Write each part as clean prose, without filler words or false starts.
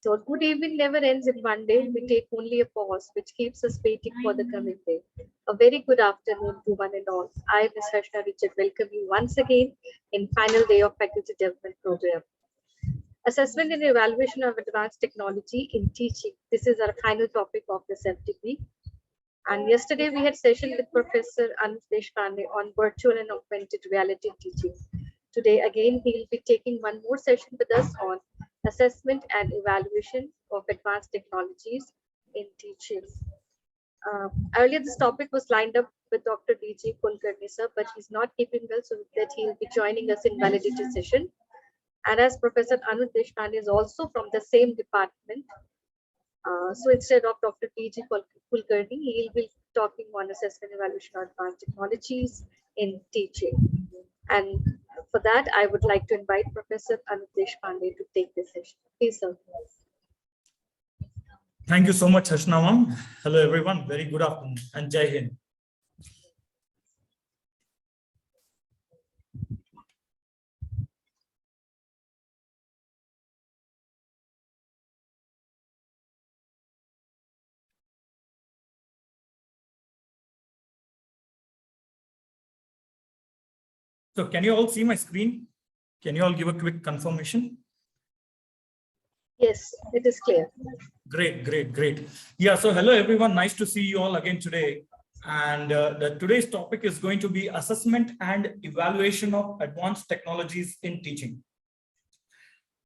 So good evening never ends in one day. We take only a pause, which keeps us waiting for the coming day. A very good afternoon to one and all. I, Ms. Harshna Richard, welcome you once again in final day of faculty development program. Assessment and evaluation of advanced technology in teaching. This is our final topic of this FDP. And yesterday we had session with Professor Anuj Deshpande on virtual and augmented reality teaching. Today again he will be taking one more session with us on assessment and evaluation of advanced technologies in teaching. Earlier this topic was lined up with Dr. D.G. Kulkarni sir, but he's not keeping well, so that he will be joining us in validity session. And as Professor Anuj Deshpande is also from the same department, so instead of Dr. D.G. Kulkarni, he will be talking on assessment evaluation of advanced technologies in teaching. And for that, I would like to invite Professor Anuj Deshpande to take this session. Please, sir. Thank you so much, Harshna ma'am. Hello, everyone. Very good afternoon and Jai Hind. So can you all see my screen? Can you all give a quick confirmation? Yes, it is clear. Great. Yeah, so hello everyone. Nice to see you all again today. And today's topic is going to be assessment and evaluation of advanced technologies in teaching.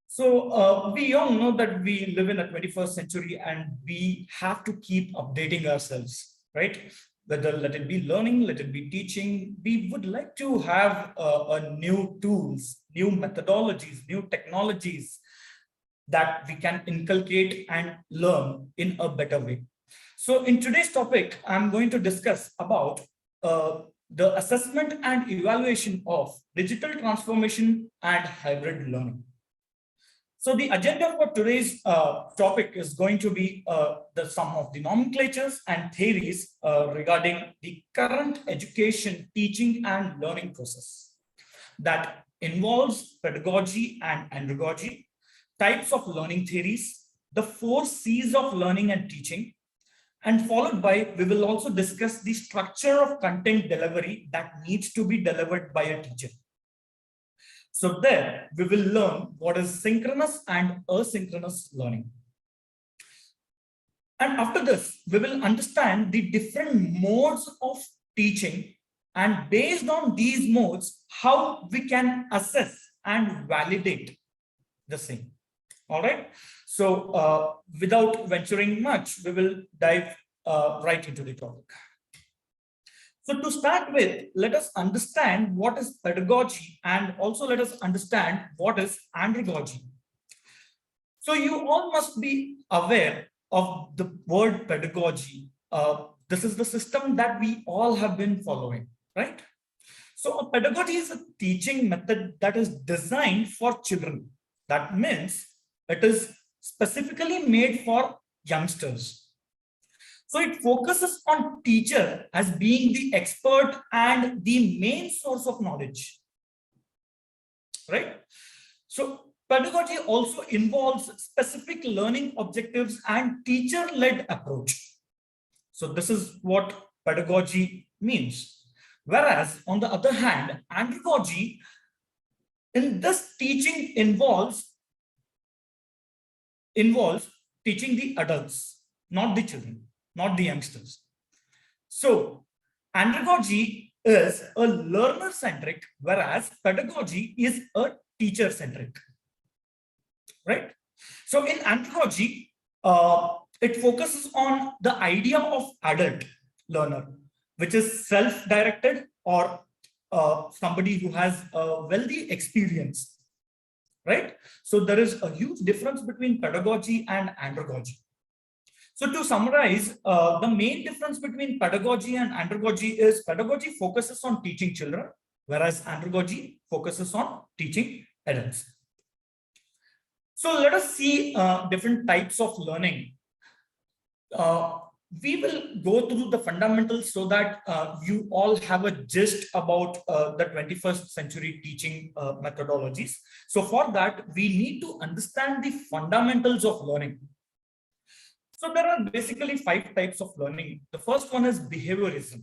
So we all know that we live in a 21st century and we have to keep updating ourselves, right? Whether let it be learning, let it be teaching, we would like to have new tools, new methodologies, new technologies that we can inculcate and learn in a better way. So in today's topic, I'm going to discuss about the assessment and evaluation of digital transformation and hybrid learning. So the agenda for today's topic is going to be some of the nomenclatures and theories regarding the current education, teaching and learning process that involves pedagogy and andragogy, types of learning theories, the 4 C's of learning and teaching, and followed by, we will also discuss the structure of content delivery that needs to be delivered by a teacher. So there we will learn what is synchronous and asynchronous learning. And after this, we will understand the different modes of teaching, and based on these modes, how we can assess and validate the same. All right. So without venturing much, we will dive right into the topic. So to start with, let us understand what is pedagogy and also let us understand what is andragogy. So you all must be aware of the word pedagogy. This is the system that we all have been following, right? So a pedagogy is a teaching method that is designed for children. That means it is specifically made for youngsters. So it focuses on teacher as being the expert and the main source of knowledge, right? So pedagogy also involves specific learning objectives and teacher-led approach. So this is what pedagogy means. Whereas on the other hand, andragogy in this teaching involves teaching the adults, not the children, not the youngsters. So andragogy is a learner-centric, whereas pedagogy is a teacher-centric, right? So in andragogy, it focuses on the idea of adult learner, which is self-directed or somebody who has a wealthy experience, right? So there is a huge difference between pedagogy and andragogy. So to summarize, the main difference between pedagogy and andragogy is pedagogy focuses on teaching children, whereas andragogy focuses on teaching adults. So let us see different types of learning. we will go through the fundamentals so that you all have a gist about the 21st century teaching methodologies. So for that, we need to understand the fundamentals of learning. So there are basically 5 types of learning. The first one is behaviorism,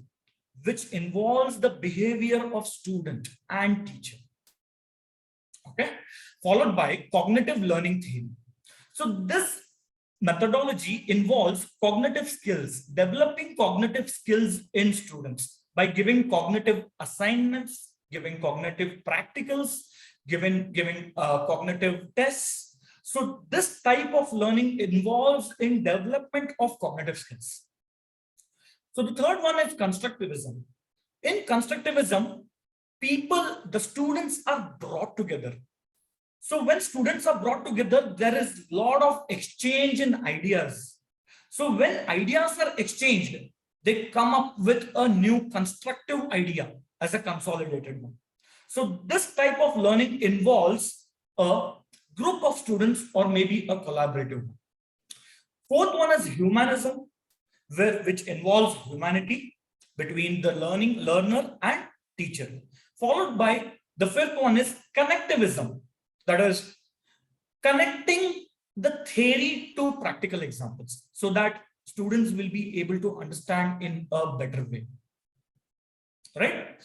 which involves the behavior of student and teacher. Okay, followed by cognitive learning theory. So this methodology involves cognitive skills, developing cognitive skills in students by giving cognitive assignments, giving cognitive practicals, giving cognitive tests. So this type of learning involves in development of cognitive skills. So the third one is constructivism. In constructivism, the students are brought together. So when students are brought together, there is a lot of exchange in ideas. So when ideas are exchanged, they come up with a new constructive idea as a consolidated one. So this type of learning involves a group of students or maybe a collaborative one. Fourth one is humanism, which involves humanity between the learner and teacher. Followed by the fifth one is connectivism, that is connecting the theory to practical examples so that students will be able to understand in a better way. Right?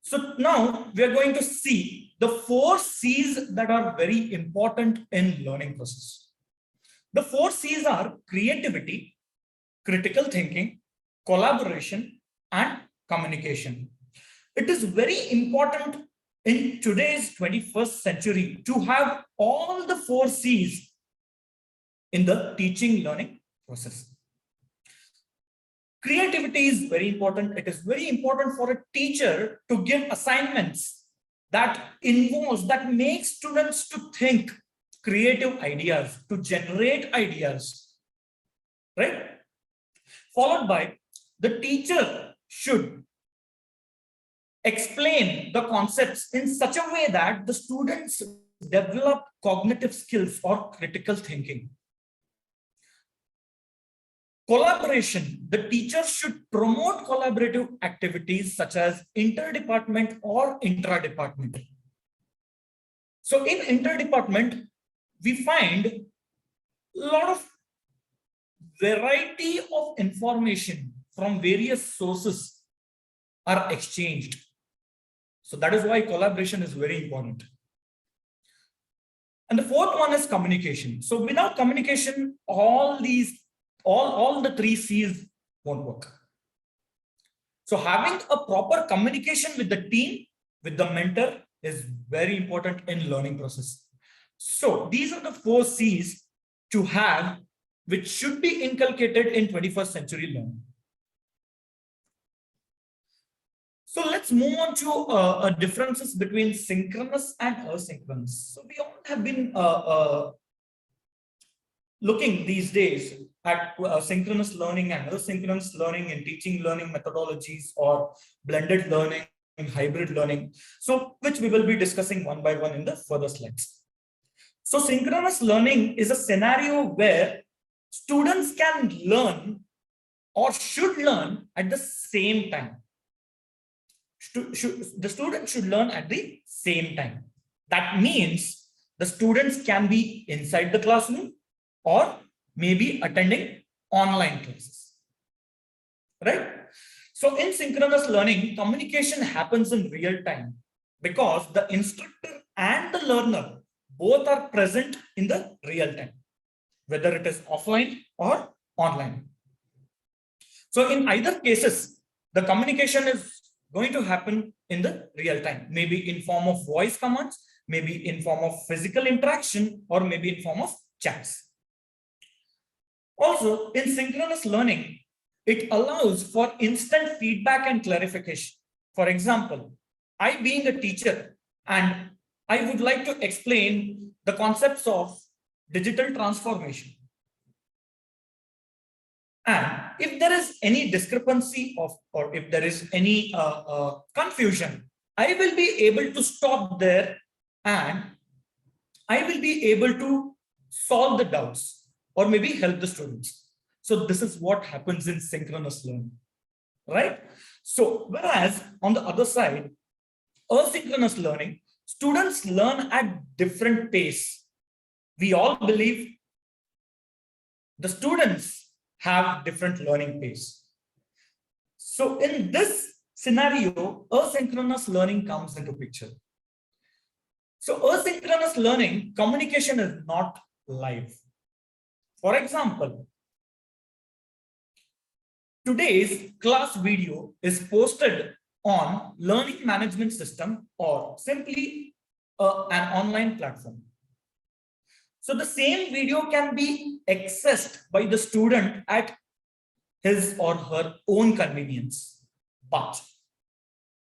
So now we are going to see the 4 C's that are very important in learning process. The 4 C's are creativity, critical thinking, collaboration, and communication. It is very important in today's 21st century to have all the 4 C's in the teaching learning process. Creativity is very important. It is very important for a teacher to give assignments that make students to think creative ideas, to generate ideas, right? Followed by the teacher should explain the concepts in such a way that the students develop cognitive skills or critical thinking. Collaboration, the teacher should promote collaborative activities such as interdepartment or intra-department. So in interdepartment, we find a lot of variety of information from various sources are exchanged. So that is why collaboration is very important. And the fourth one is communication. So without communication, all the 3 C's won't work. So having a proper communication with the team, with the mentor is very important in learning process. So these are the 4 C's to have, which should be inculcated in 21st century learning. So let's move on to differences between synchronous and asynchronous. So we all have been looking these days at synchronous learning and asynchronous learning in teaching learning methodologies or blended learning and hybrid learning. So which we will be discussing one by one in the further slides. So synchronous learning is a scenario where students can learn or should learn at the same time. The students should learn at the same time. That means the students can be inside the classroom or maybe attending online classes, right? So in synchronous learning, communication happens in real time because the instructor and the learner both are present in the real time, whether it is offline or online. So in either cases, the communication is going to happen in the real time, maybe in form of voice commands, maybe in form of physical interaction, or maybe in form of chats. Also, in synchronous learning, it allows for instant feedback and clarification. For example, I being a teacher and I would like to explain the concepts of digital transformation. And if there is any discrepancy or if there is any confusion, I will be able to stop there and I will be able to solve the doubts or maybe help the students. So this is what happens in synchronous learning, right? So whereas on the other side, asynchronous learning, students learn at different pace. We all believe the students have different learning pace. So in this scenario, asynchronous learning comes into picture. So asynchronous learning, communication is not live. For example, today's class video is posted on learning management system or simply an online platform. So the same video can be accessed by the student at his or her own convenience. But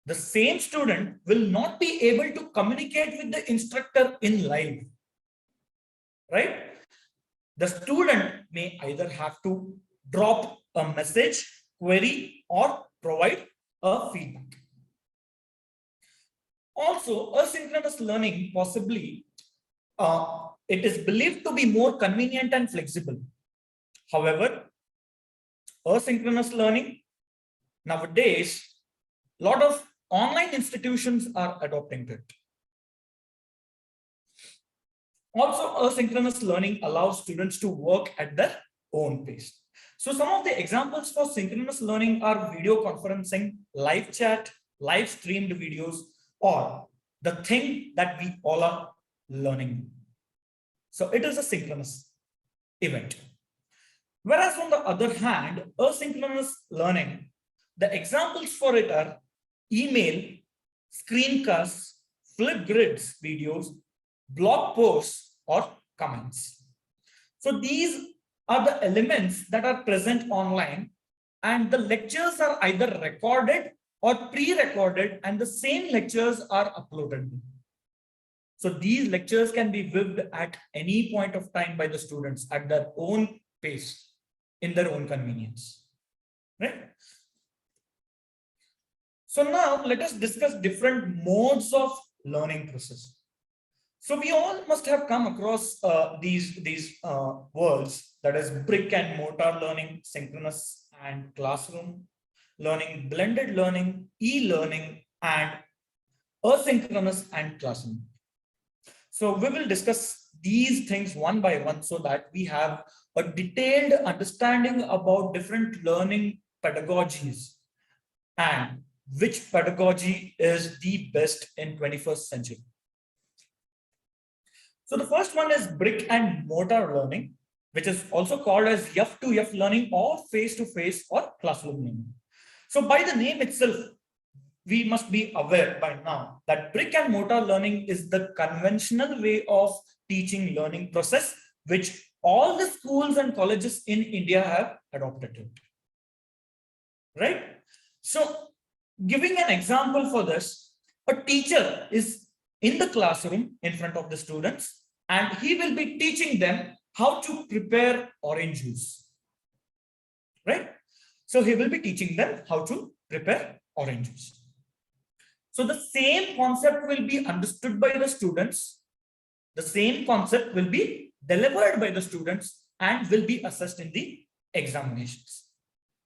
the same student will not be able to communicate with the instructor in live, right? The student may either have to drop a message, query, or provide a feedback. Also, asynchronous learning possibly it is believed to be more convenient and flexible. However, asynchronous learning nowadays, a lot of online institutions are adopting it. Also, asynchronous learning allows students to work at their own pace. So some of the examples for synchronous learning are video conferencing, live chat, live streamed videos, or the thing that we all are learning. So it is a synchronous event. Whereas on the other hand, asynchronous learning, the examples for it are email, screencasts, flip grids videos, blog posts, or comments. So these are the elements that are present online, and the lectures are either recorded or pre-recorded, and the same lectures are uploaded. So these lectures can be viewed at any point of time by the students at their own pace, in their own convenience, right? So now let us discuss different modes of learning process. So we all must have come across these words, that is brick and mortar learning, synchronous and classroom learning, blended learning, e-learning, and asynchronous and classroom. So we will discuss these things one by one so that we have a detailed understanding about different learning pedagogies and which pedagogy is the best in 21st century. So the first one is brick and mortar learning, which is also called as F2F learning or face-to-face or classroom learning. So by the name itself, we must be aware by now that brick and mortar learning is the conventional way of teaching learning process, which all the schools and colleges in India have adopted it. Right? So giving an example for this, a teacher is in the classroom in front of the students, and he will be teaching them how to prepare orange juice, right? So he will be teaching them how to prepare orange juice. So the same concept will be understood by the students. The same concept will be delivered by the students and will be assessed in the examinations.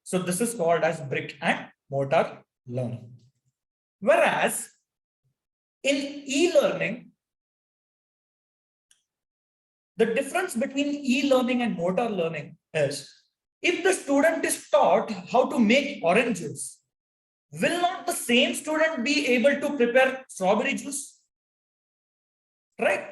So this is called as brick and mortar learning. Whereas in e-learning, the difference between e-learning and mortar learning is if the student is taught how to make orange juice, will not the same student be able to prepare strawberry juice? Right?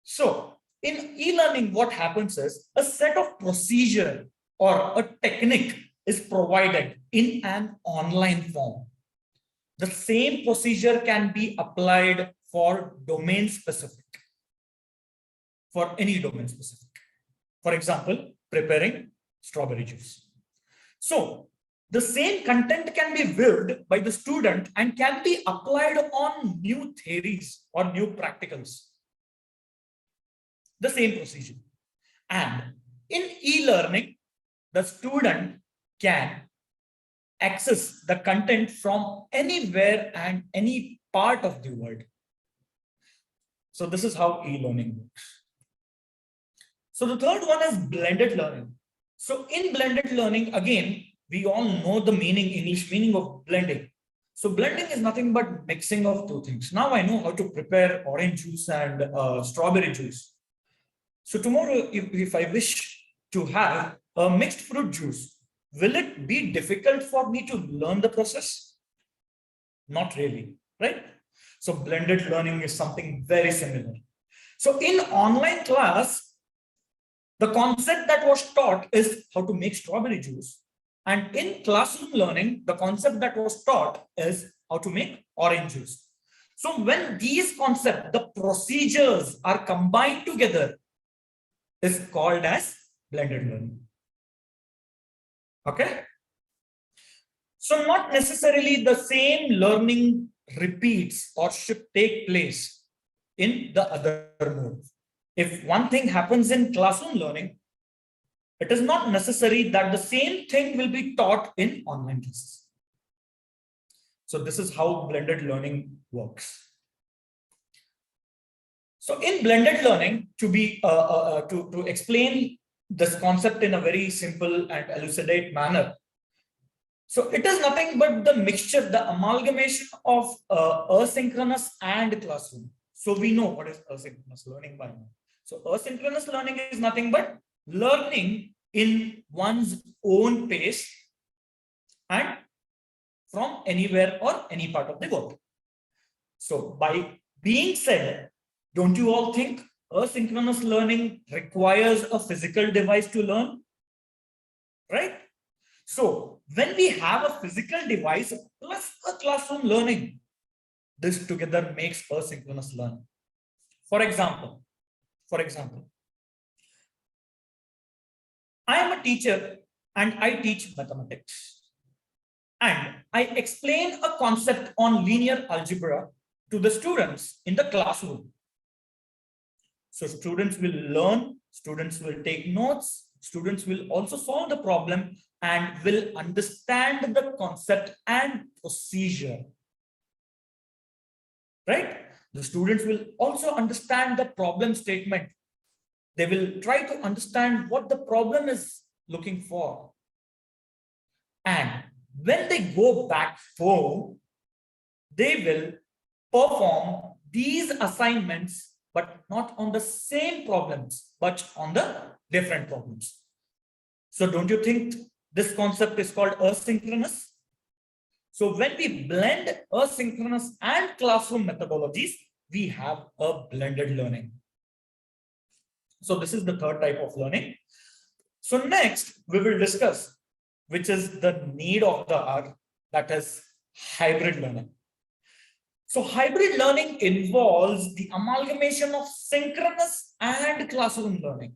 So in e-learning, what happens is a set of procedure or a technique is provided in an online form. The same procedure can be applied for domain specific, for any domain specific. For example, preparing strawberry juice. So the same content can be viewed by the student and can be applied on new theories or new practicals. The same procedure. And in e-learning, the student can access the content from anywhere and any part of the world. So this is how e-learning works. So the third one is blended learning. So in blended learning, again, we all know the meaning, English meaning of blending. So blending is nothing but mixing of two things. Now I know how to prepare orange juice and strawberry juice. So tomorrow, if I wish to have a mixed fruit juice, will it be difficult for me to learn the process? Not really, right? So blended learning is something very similar. So in online class, the concept that was taught is how to make strawberry juice. And in classroom learning, the concept that was taught is how to make orange juice. So when these concepts, the procedures are combined together, is called as blended learning. Okay. So not necessarily the same learning repeats or should take place in the other mode. If one thing happens in classroom learning, it is not necessary that the same thing will be taught in online classes. So this is how blended learning works. So in blended learning, to explain this concept in a very simple and elucidate manner, so it is nothing but the mixture, the amalgamation of asynchronous and classroom. So we know what is asynchronous learning by now. So asynchronous learning is nothing but learning in one's own pace and from anywhere or any part of the world. So by being said, don't you all think asynchronous learning requires a physical device to learn? Right? So when we have a physical device plus a classroom learning, this together makes asynchronous learning. For example, I am a teacher and I teach mathematics. And I explain a concept on linear algebra to the students in the classroom. So students will learn, students will take notes, students will also solve the problem and will understand the concept and procedure. Right? The students will also understand the problem statement. They will try to understand what the problem is looking for. And when they go back home, they will perform these assignments, but not on the same problems, but on the different problems. So don't you think this concept is called asynchronous? So when we blend asynchronous and classroom methodologies, we have a blended learning. So this is the third type of learning. So next we will discuss, which is the need of the hour, that is hybrid learning. So hybrid learning involves the amalgamation of synchronous and classroom learning,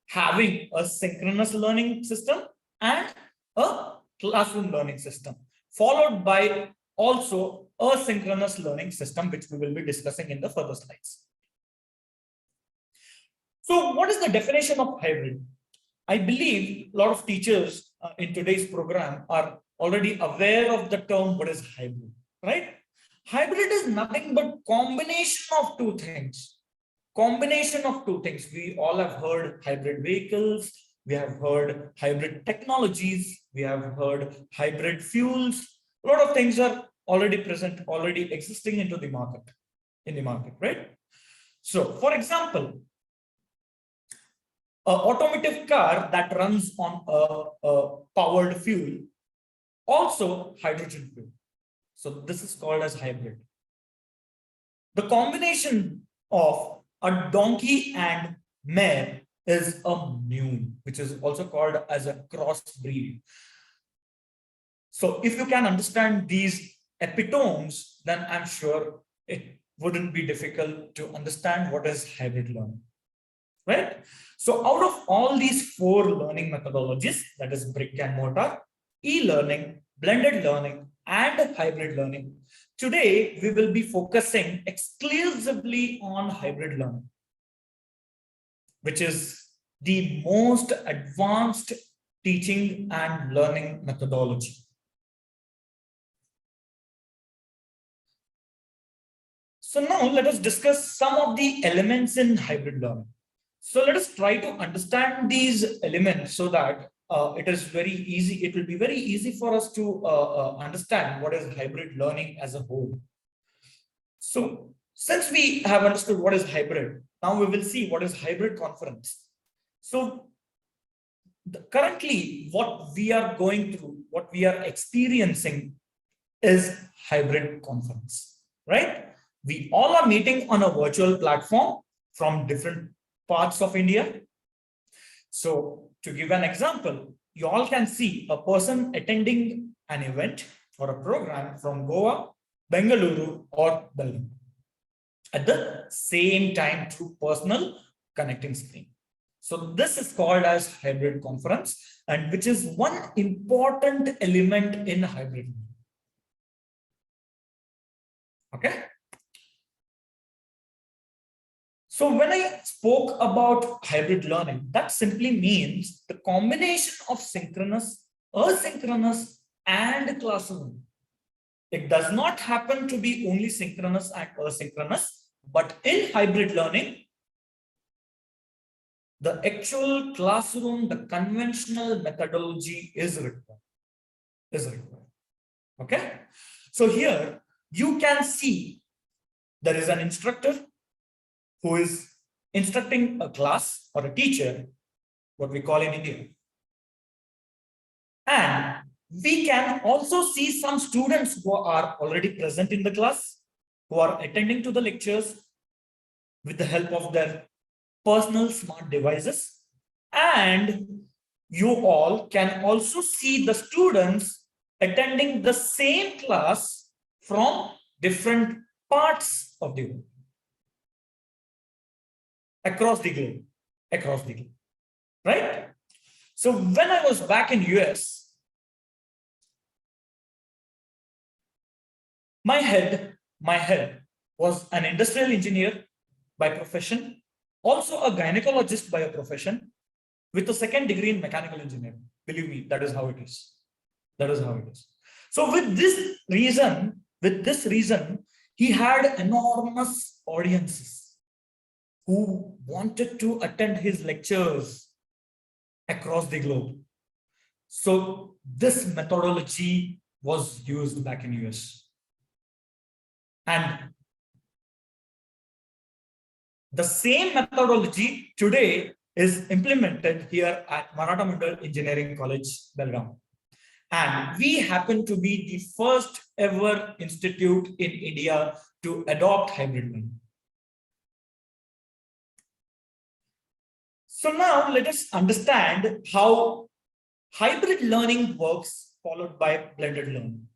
having a synchronous learning system and a classroom learning system, followed by also a synchronous learning system, which we will be discussing in the further slides. So what is the definition of hybrid? I believe a lot of teachers in today's program are already aware of the term what is hybrid, right? Hybrid is nothing but combination of two things. Combination of two things. We all have heard hybrid vehicles. We have heard hybrid technologies. We have heard hybrid fuels. A lot of things are already present, already existing in the market, right? So, for example, an automotive car that runs on a powered fuel, also hydrogen fuel. So this is called as hybrid. The combination of a donkey and mare is a mule, which is also called as a crossbreed. So if you can understand these epitomes, then I'm sure it wouldn't be difficult to understand what is hybrid learning, right? So out of all these four learning methodologies, that is brick and mortar, e-learning, blended learning, and hybrid learning, today we will be focusing exclusively on hybrid learning, which is the most advanced teaching and learning methodology. So now let us discuss some of the elements in hybrid learning. So let us try to understand these elements so that it is very easy. It will be very easy for us to understand what is hybrid learning as a whole. So since we have understood what is hybrid, now we will see what is hybrid conference. So currently what we are going through, what we are experiencing is hybrid conference, right? We all are meeting on a virtual platform from different parts of India. So to give an example, you all can see a person attending an event or a program from Goa, Bengaluru, or Delhi at the same time through personal connecting screen. So this is called as hybrid conference, and which is one important element in hybrid. Okay. So when I spoke about hybrid learning, that simply means the combination of synchronous, asynchronous, and classroom. It does not happen to be only synchronous and asynchronous, but in hybrid learning, the actual classroom, the conventional methodology is required. Okay. So here you can see there is an instructor who is instructing a class or a teacher, what we call in India. And we can also see some students who are already present in the class, who are attending to the lectures with the help of their personal smart devices. And you all can also see the students attending the same class from different parts of the world. Across the globe, right? So when I was back in US, my head was an industrial engineer by profession, also a gynecologist by a profession, with a second degree in mechanical engineering. Believe me, that is how it is. That is how it is. So with this reason, he had enormous audiences who wanted to attend his lectures across the globe. So this methodology was used back in US. And the same methodology today is implemented here at Maratha Mandal Engineering College, Belgaum. And we happen to be the first ever institute in India to adopt hybrid learning. So now let us understand how hybrid learning works, followed by blended learning.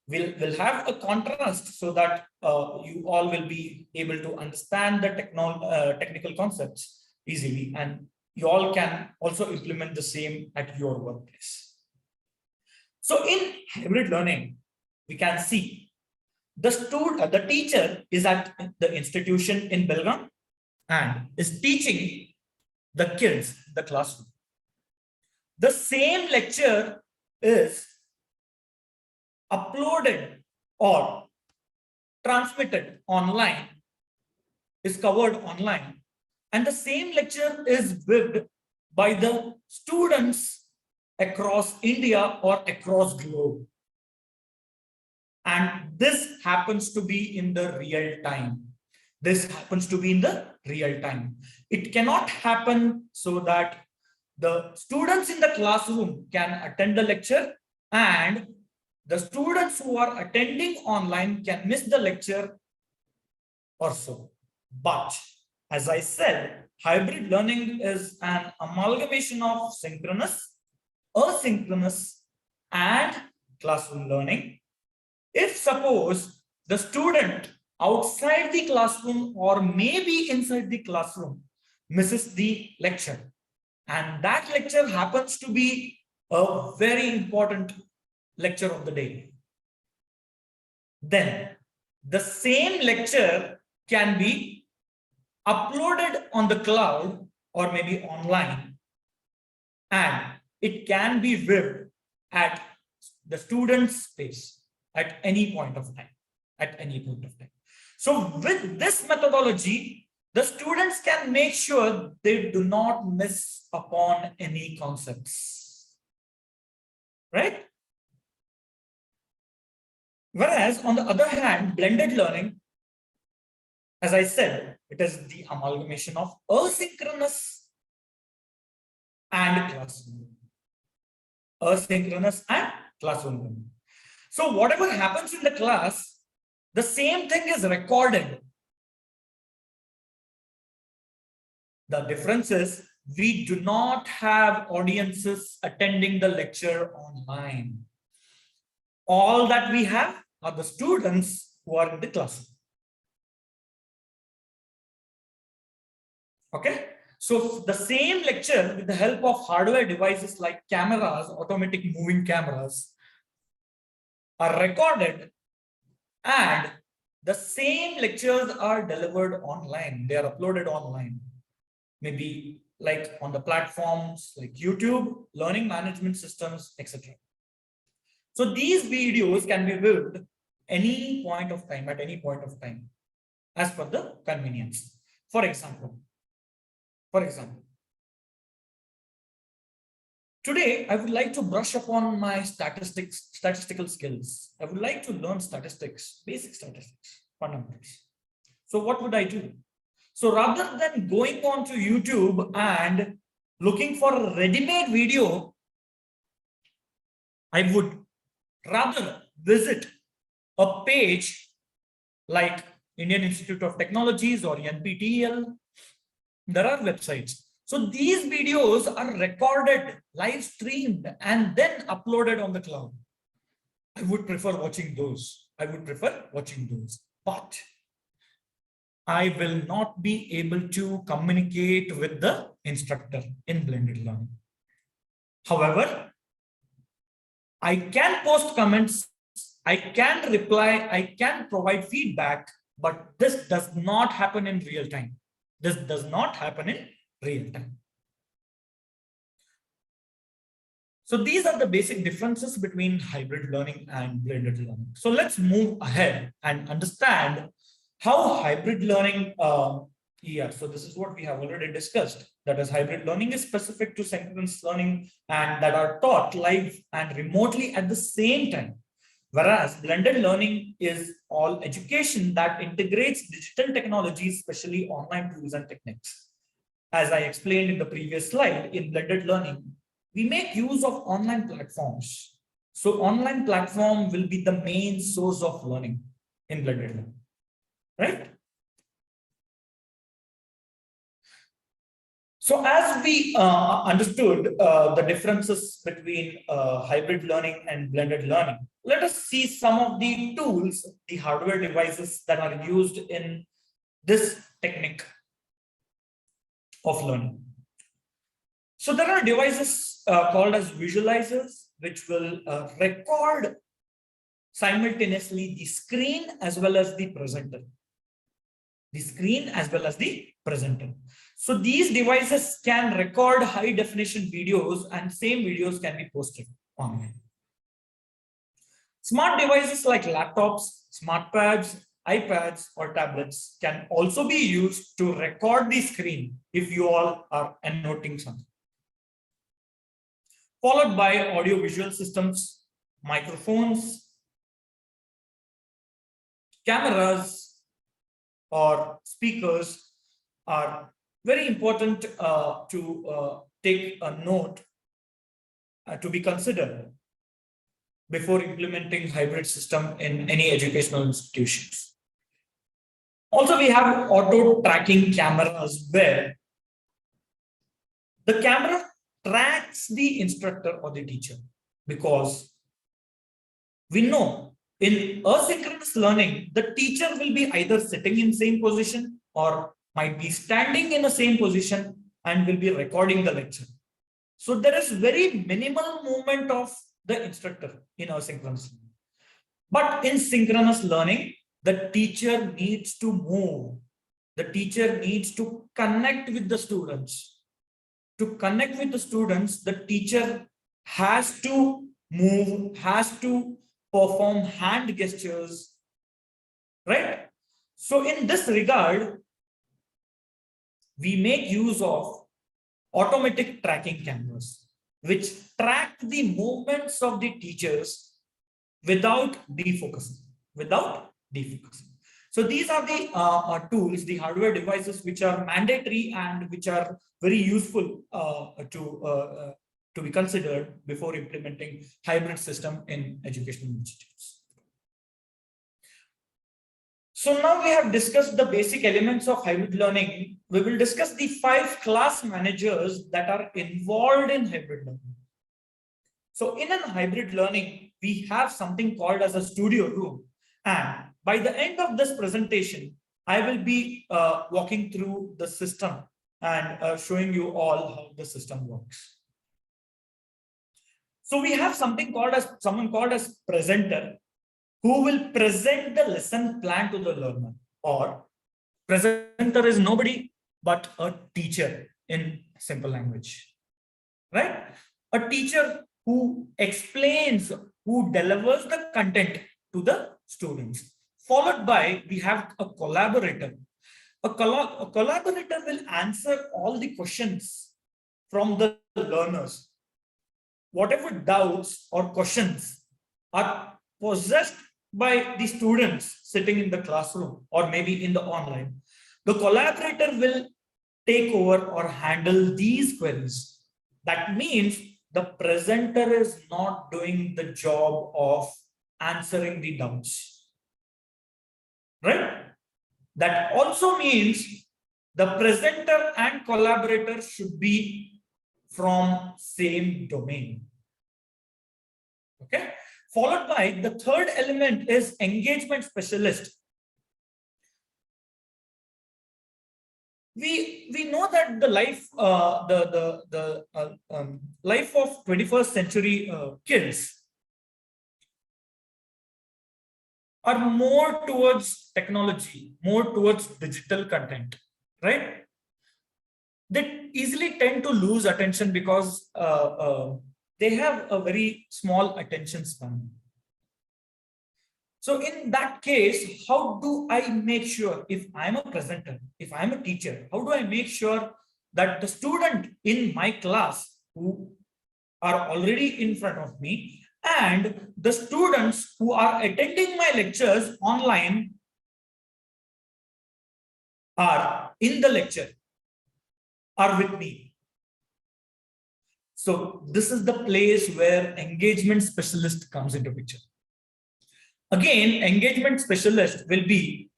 We'll have a contrast so that you all will be able to understand the technical concepts easily, and you all can also implement the same at your workplace. So in hybrid learning, we can see the teacher is at the institution in Belgaum and is teaching the kids the classroom. The same lecture is uploaded or transmitted online, is covered online, and the same lecture is viewed by the students across India or across globe. And this happens to be in the real time. This happens to be in the real time. It cannot happen so that the students in the classroom can attend the lecture and the students who are attending online can miss the lecture or so. But as I said, hybrid learning is an amalgamation of synchronous, asynchronous, and classroom learning. If suppose the student outside the classroom or maybe inside the classroom misses the lecture, and that lecture happens to be a very important lecture of the day, then the same lecture can be uploaded on the cloud or maybe online, and it can be viewed at the student's space at any point of time, So with this methodology, the students can make sure they do not miss upon any concepts, right? Whereas on the other hand, blended learning, as I said, it is the amalgamation of asynchronous and classroom. Asynchronous and classroom. So whatever happens in the class, the same thing is recorded. The difference is we do not have audiences attending the lecture online. All that we have are the students who are in the classroom. Okay, so the same lecture with the help of hardware devices like cameras, automatic moving cameras, are recorded, and the same lectures are delivered online. They are uploaded online, maybe like on the platforms like YouTube, learning management systems, etc. So these videos can be viewed any point of time, at any point of time, as per the convenience. For example, today I would like to brush upon my statistical skills. I would like to learn statistics, basic statistics, fundamentals. So what would I do? So rather than going on to YouTube and looking for a ready-made video, I would rather visit a page like Indian Institute of Technologies or NPTEL. There are websites. So these videos are recorded, live streamed, and then uploaded on the cloud. I would prefer watching those. But I will not be able to communicate with the instructor in blended learning. However, I can post comments, I can reply, I can provide feedback, but this does not happen in real time. So these are the basic differences between hybrid learning and blended learning. So let's move ahead and understand how hybrid learning, so this is what we have already discussed. That is, hybrid learning is specific to synchronous learning and that are taught live and remotely at the same time. Whereas blended learning is all education that integrates digital technologies, especially online tools and techniques. As I explained in the previous slide, in blended learning, we make use of online platforms. So online platform will be the main source of learning in blended learning, right? So as we understood the differences between hybrid learning and blended learning, let us see some of the tools, the hardware devices that are used in this technique of learning. So there are devices called as visualizers, which will record simultaneously the screen as well as the presenter. So these devices can record high definition videos and same videos can be posted online. Smart devices like laptops, smart pads, iPads or tablets can also be used to record the screen if you all are annotating something. Followed by audio-visual systems, microphones, cameras or speakers are very important to take a note to be considered before implementing hybrid system in any educational institutions. Also, we have auto tracking cameras where the camera tracks the instructor or the teacher, because we know in asynchronous learning, the teacher will be either sitting in same position or might be standing in the same position and will be recording the lecture. So there is very minimal movement of the instructor in asynchronous learning. But in synchronous learning, the teacher needs to move. The teacher needs to connect with the students. To connect with the students, the teacher has to move, has to perform hand gestures, right? So in this regard, we make use of automatic tracking cameras, which track the movements of the teachers without defocusing, without defocusing. So these are the tools, the hardware devices, which are mandatory and which are very useful to be considered before implementing hybrid system in educational institutes. So now we have discussed the basic elements of hybrid learning. We will discuss the 5 class managers that are involved in hybrid learning. So in a hybrid learning, we have something called as a studio room. And by the end of this presentation, I will be walking through the system and showing you all how the system works. So we have someone called as presenter, who will present the lesson plan to the learner, or presenter is nobody but a teacher in simple language, right? A teacher who explains, who delivers the content to the students. Followed by, we have a collaborator. A collaborator will answer all the questions from the learners. Whatever doubts or questions are possessed by the students sitting in the classroom or maybe in the online, the collaborator will take over or handle these queries. That means the presenter is not doing the job of answering the doubts, right? That also means the presenter and collaborator should be from same domain. Okay. Followed by the third element is engagement specialist. We know that the life life of 21st century kids are more towards technology, more towards digital content, right? They easily tend to lose attention because they have a very small attention span. So in that case, how do I make sure, if I'm a presenter, if I'm a teacher, how do I make sure that the student in my class who are already in front of me and the students who are attending my lectures online are in the lecture, are with me? So this is the place where engagement specialist comes into picture. Again, engagement specialist will be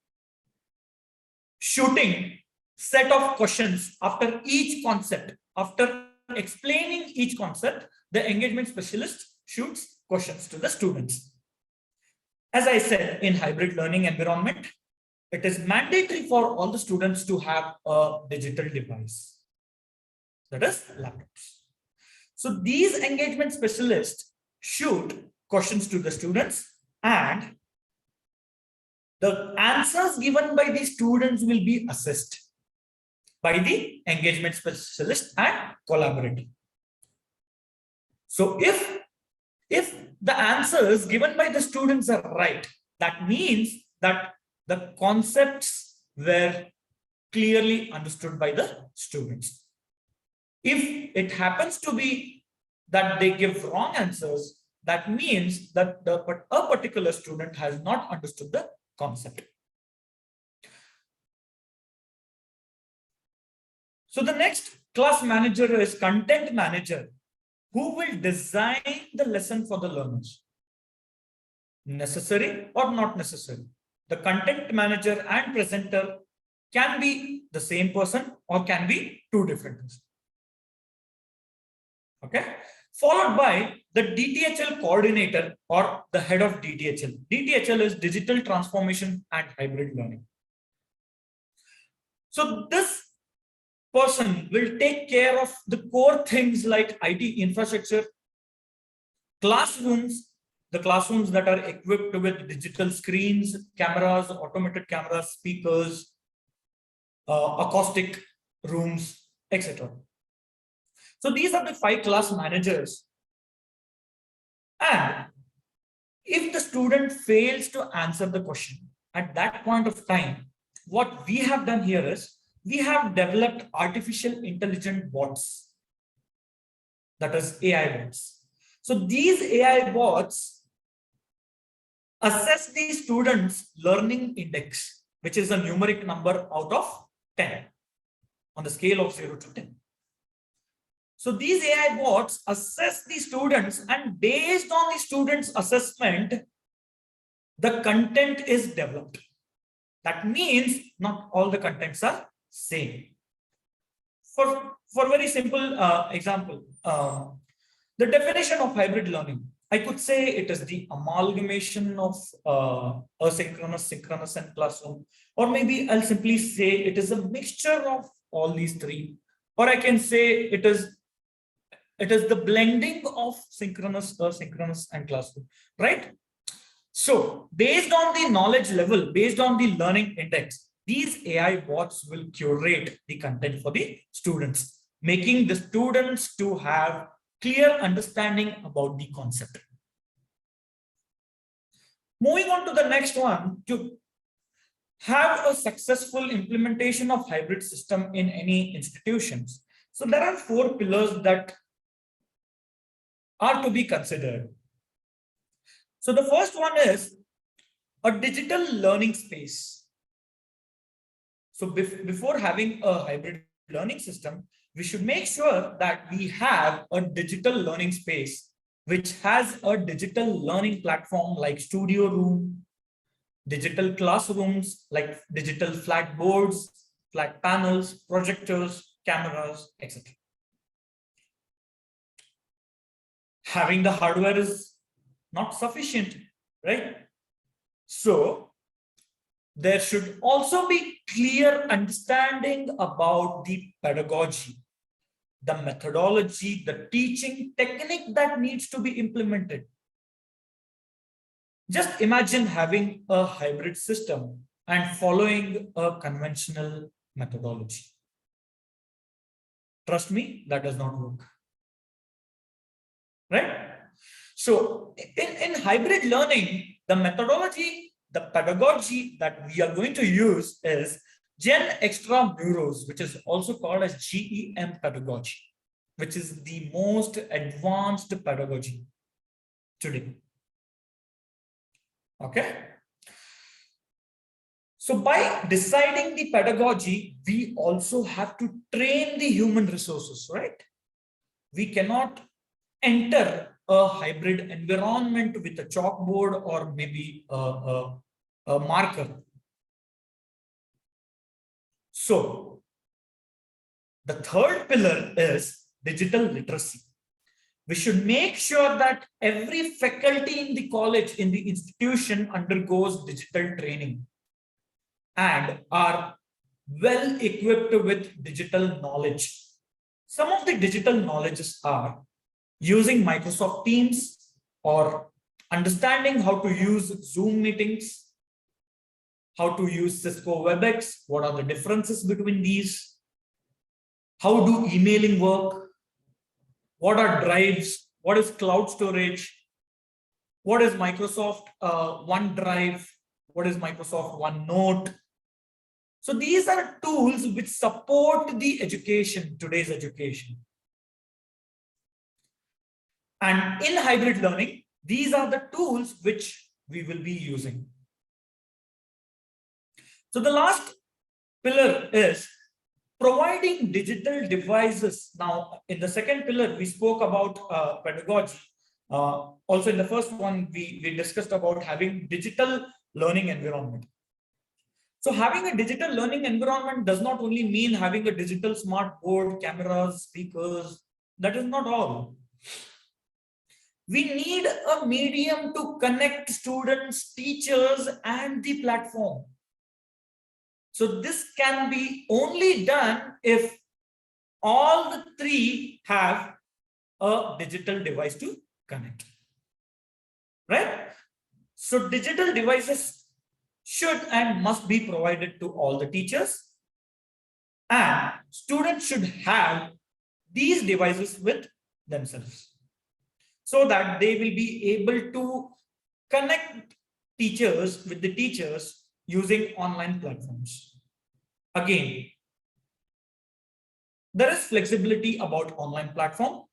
shooting set of questions after each concept. After explaining each concept, the engagement specialist shoots questions to the students. As I said, in hybrid learning environment, it is mandatory for all the students to have a digital device, that is laptops. So these engagement specialists shoot questions to the students, and the answers given by the students will be assessed by the engagement specialist and collaborator. So if the answers given by the students are right, that means that the concepts were clearly understood by the students. If it happens to be that they give wrong answers, that means that a particular student has not understood the concept. So the next class manager is content manager, who will design the lesson for the learners. Necessary or not necessary? The content manager and presenter can be the same person or can be two different persons. Okay. Followed by the DTHL coordinator or the head of DTHL. DTHL is digital transformation and hybrid learning. So this person will take care of the core things like IT infrastructure, classrooms, the classrooms that are equipped with digital screens, cameras, automated cameras, speakers, acoustic rooms, etc. So these are the 5 class managers. And if the student fails to answer the question at that point of time, what we have done here is we have developed artificial intelligent bots, that is AI bots. So these AI bots assess the student's learning index, which is a numeric number out of 10 on the scale of 0 to 10. So these AI bots assess the students, and based on the students' assessment, the content is developed. That means not all the contents are same. For very simple example, the definition of hybrid learning, I could say it is the amalgamation of asynchronous, synchronous, and classroom. Or maybe I'll simply say it is a mixture of all these three. Or I can say it is the blending of synchronous, asynchronous, and classroom, right? So based on the knowledge level, based on the learning index, these AI bots will curate the content for the students, making the students to have clear understanding about the concept. Moving on to the next one, to have a successful implementation of hybrid system in any institutions. So there are 4 pillars that are to be considered. So the first one is a digital learning space. So before having a hybrid learning system, we should make sure that we have a digital learning space, which has a digital learning platform like studio room, digital classrooms like digital flat boards, flat panels, projectors, cameras, etc. Having the hardware is not sufficient, right? So there should also be clear understanding about the pedagogy, the methodology, the teaching technique that needs to be implemented. Just imagine having a hybrid system and following a conventional methodology. Trust me, that does not work. Right? So in hybrid learning, the methodology, the pedagogy that we are going to use is Gen Extramuros, which is also called as GEM pedagogy, which is the most advanced pedagogy today. Okay. So by deciding the pedagogy, we also have to train the human resources, right? We cannot enter a hybrid environment with a chalkboard or maybe a marker. So the third pillar is digital literacy. We should make sure that every faculty in the college, in the institution, undergoes digital training and are well equipped with digital knowledge. Some of the digital knowledges are using Microsoft Teams or understanding how to use Zoom meetings, how to use Cisco WebEx, what are the differences between these, how do emailing work, what are drives, what is cloud storage, what is Microsoft OneDrive, what is Microsoft OneNote. So these are tools which support the education, today's education. And in hybrid learning, these are the tools which we will be using. So the last pillar is providing digital devices. Now, in the second pillar, we spoke about pedagogy. Also, in the first one, we discussed about having digital learning environment. So having a digital learning environment does not only mean having a digital smart board, cameras, speakers. That is not all. We need a medium to connect students, teachers, and the platform. So this can be only done if all the three have a digital device to connect. Right? So digital devices should and must be provided to all the teachers, and students should have these devices with themselves so that they will be able to connect teachers with the teachers using online platforms. Again, There is flexibility about online platform.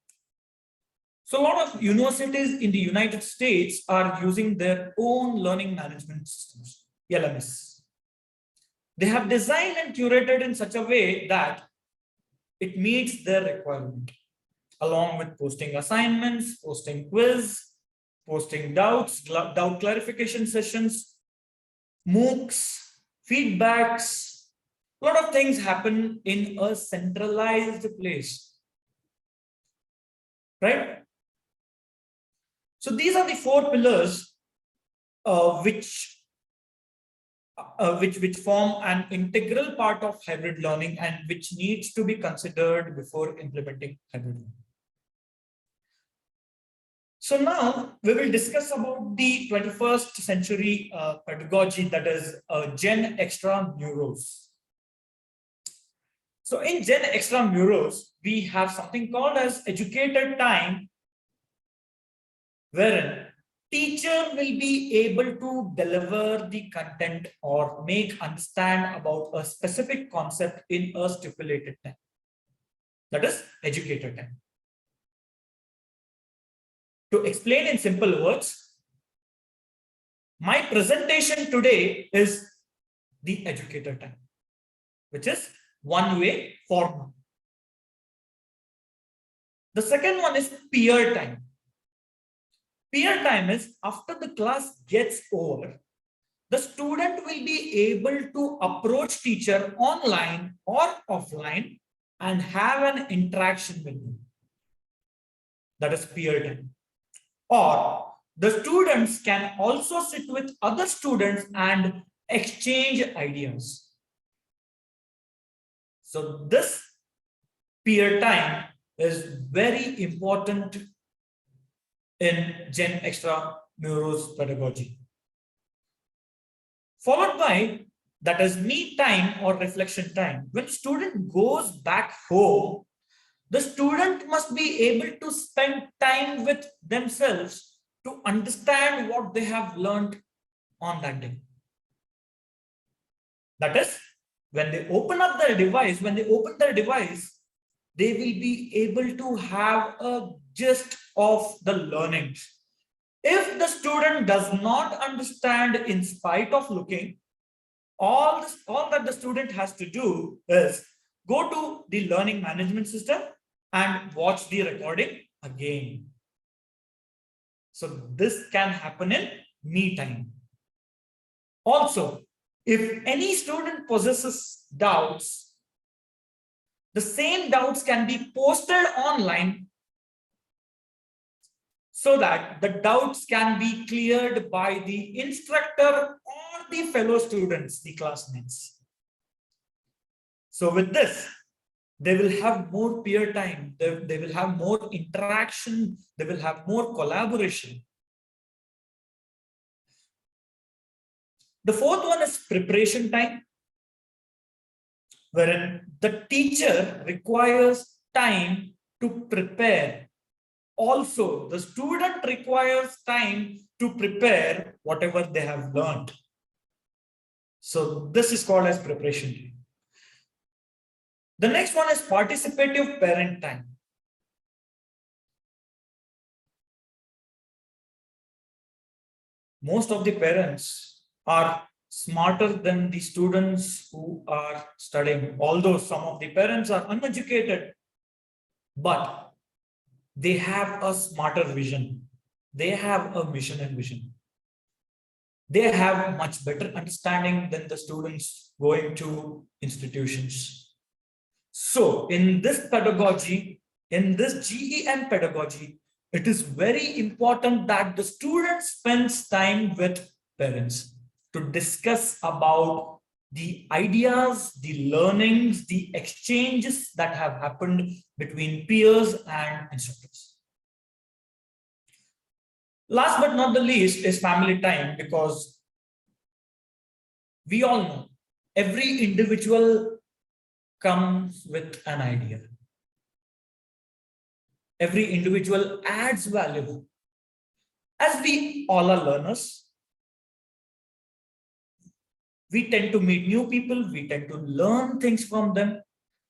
So a lot of universities in the United States are using their own learning management systems, LMS. They have designed and curated in such a way that it meets their requirement, along with posting assignments, posting quiz, posting doubt clarification sessions, MOOCs, feedbacks. A lot of things happen in a centralized place, right? So these are the four pillars which form an integral part of hybrid learning and which needs to be considered before implementing hybrid learning. So now we will discuss about the 21st century pedagogy, that is Gen Extramuros. So in Gen Extramuros, we have something called as educated time, wherein teacher will be able to deliver the content or make understand about a specific concept in a stipulated time. That is educated time. To explain in simple words, my presentation today is the educated time, which is one-way format. The second one is peer time. Peer time is after the class gets over, the student will be able to approach teacher online or offline and have an interaction with them. That is peer time. Or the students can also sit with other students and exchange ideas. So this peer time is very important in Gen Extramuros pedagogy. Followed by, that is me time or reflection time. When student goes back home, the student must be able to spend time with themselves to understand what they have learned on that day. That is, when they open up their device, they will be able to have a gist of the learnings. If the student does not understand in spite of looking, all that the student has to do is go to the learning management system and watch the recording again. So this can happen in me time. Also, if any student possesses doubts, the same doubts can be posted online so that the doubts can be cleared by the instructor or the fellow students, the classmates. So with this, they will have more peer time, they will have more interaction, they will have more collaboration. The fourth one is preparation time, wherein the teacher requires time to prepare. Also, the student requires time to prepare whatever they have learned. So this is called as preparation time. The next one is participative parent time. Most of the parents are smarter than the students who are studying, although some of the parents are uneducated, but they have a smarter vision. They have a mission and vision. They have much better understanding than the students going to institutions. So in this pedagogy, in this GEM pedagogy, it is very important that the student spends time with parents to discuss about the ideas, the learnings, the exchanges that have happened between peers and instructors. Last but not the least is family time, because we all know every individual comes with an idea. Every individual adds value. As we all are learners, we tend to meet new people, we tend to learn things from them.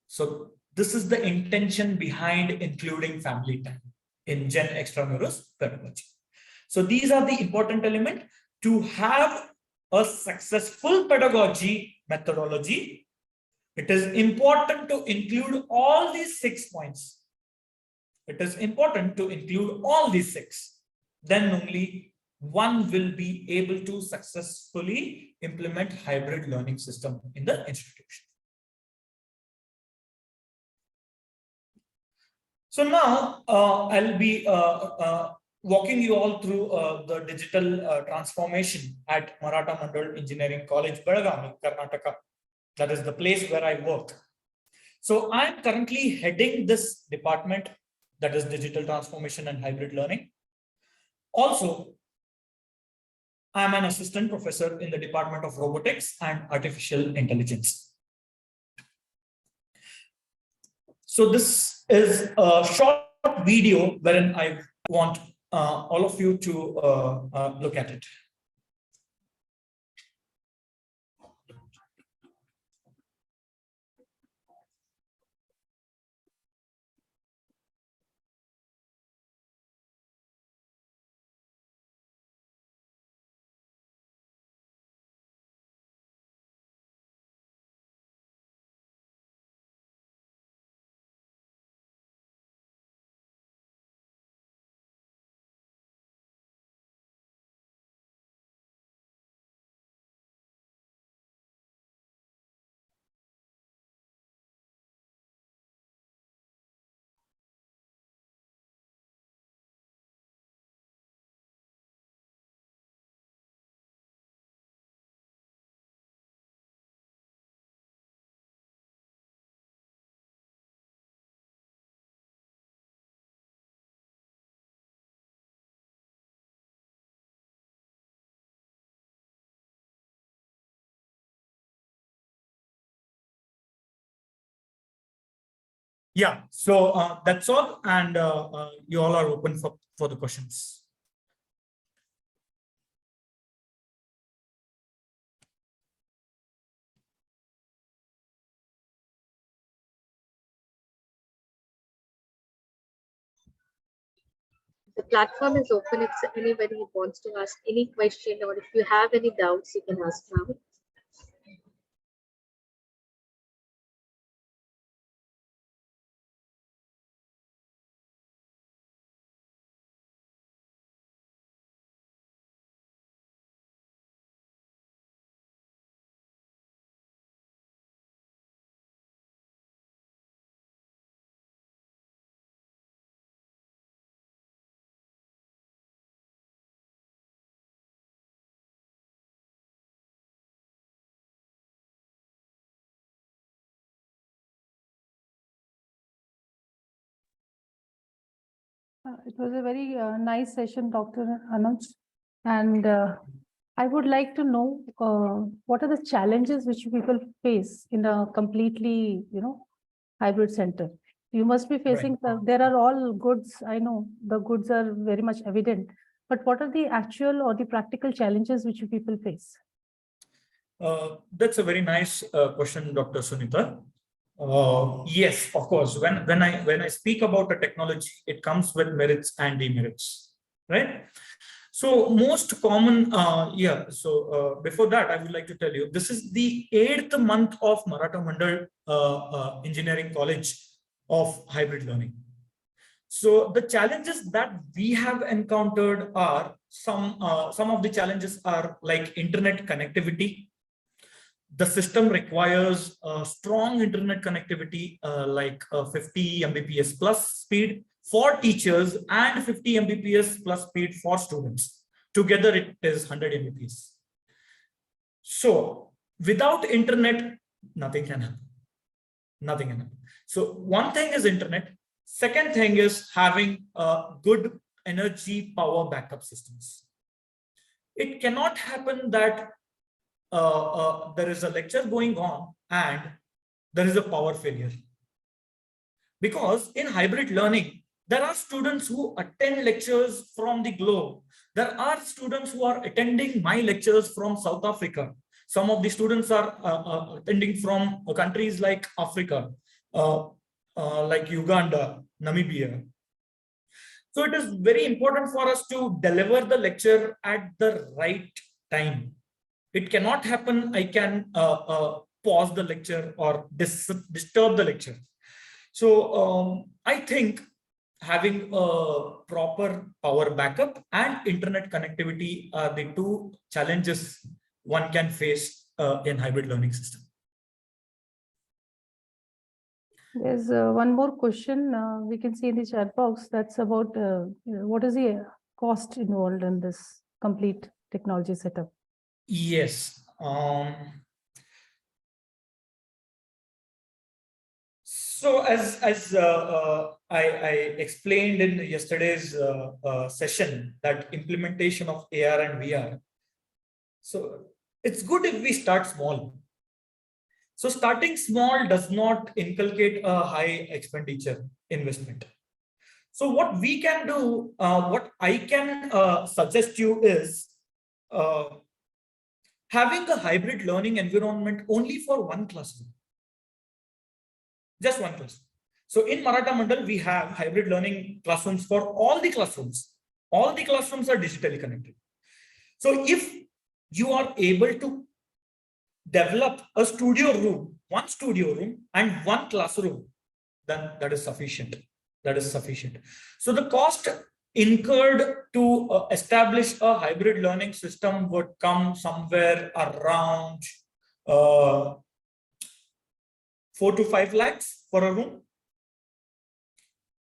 So This is the intention behind including family time in Gen Extramuros pedagogy. So these are the important elements to have a successful pedagogy methodology. It is important to include all these 6 points. It is important to include all these 6. Then only one will be able to successfully implement hybrid learning system in the institution. So now I'll be walking you all through the digital transformation at Maratha Mandal Engineering College, Belagavi, Karnataka. That is the place where I work. So I'm currently heading this department, that is digital transformation and hybrid learning. Also, I'm an assistant professor in the Department of Robotics and Artificial Intelligence. So this is a short video wherein I want all of you to look at it. Yeah, so that's all, and you all are open for the questions. The platform is open if anybody wants to ask any question, or if you have any doubts, you can ask now. It was a very nice session, Dr. Anuj. And I would like to know what are the challenges which people face in a completely, hybrid center. You must be facing, there are all goods. I know the goods are very much evident, but what are the actual or the practical challenges which you people face? That's a very nice question, Dr. Sunita. Yes, of course. When I speak about a technology, it comes with merits and demerits, right? So most common, So before that, I would like to tell you, this is the 8th month of Maratha Mandal Engineering College of hybrid learning. So the challenges that we have encountered are some of the challenges are like internet connectivity. The system requires strong internet connectivity, like 50 Mbps plus speed for teachers and 50 Mbps plus speed for students. Together, it is 100 Mbps. So without internet, nothing can happen. Nothing can happen. So one thing is internet. Second thing is having good energy power backup systems. It cannot happen that there is a lecture going on and there is a power failure. Because in hybrid learning, there are students who attend lectures from the globe. There are students who are attending my lectures from South Africa. Some of the students are attending from countries like Africa. like Uganda, Namibia. So it is very important for us to deliver the lecture at the right time. It cannot happen, I can pause the lecture or disturb the lecture. So I think having a proper power backup and internet connectivity are the two challenges one can face in hybrid learning system. There's one more question we can see in the chat box. That's about what is the cost involved in this complete technology setup? Yes. So as I explained in yesterday's session, that implementation of AR and VR. So it's good if we start small. So starting small does not inculcate a high expenditure investment. So what we can do, what I can suggest you is having a hybrid learning environment only for one classroom. Just one classroom. So in Maratha Mandal, we have hybrid learning classrooms for all the classrooms. All the classrooms are digitally connected. So if you are able to develop a studio room, one studio room and one classroom, then that is sufficient. That is sufficient. So the cost incurred to establish a hybrid learning system would come somewhere around 4 to 5 lakhs for a room.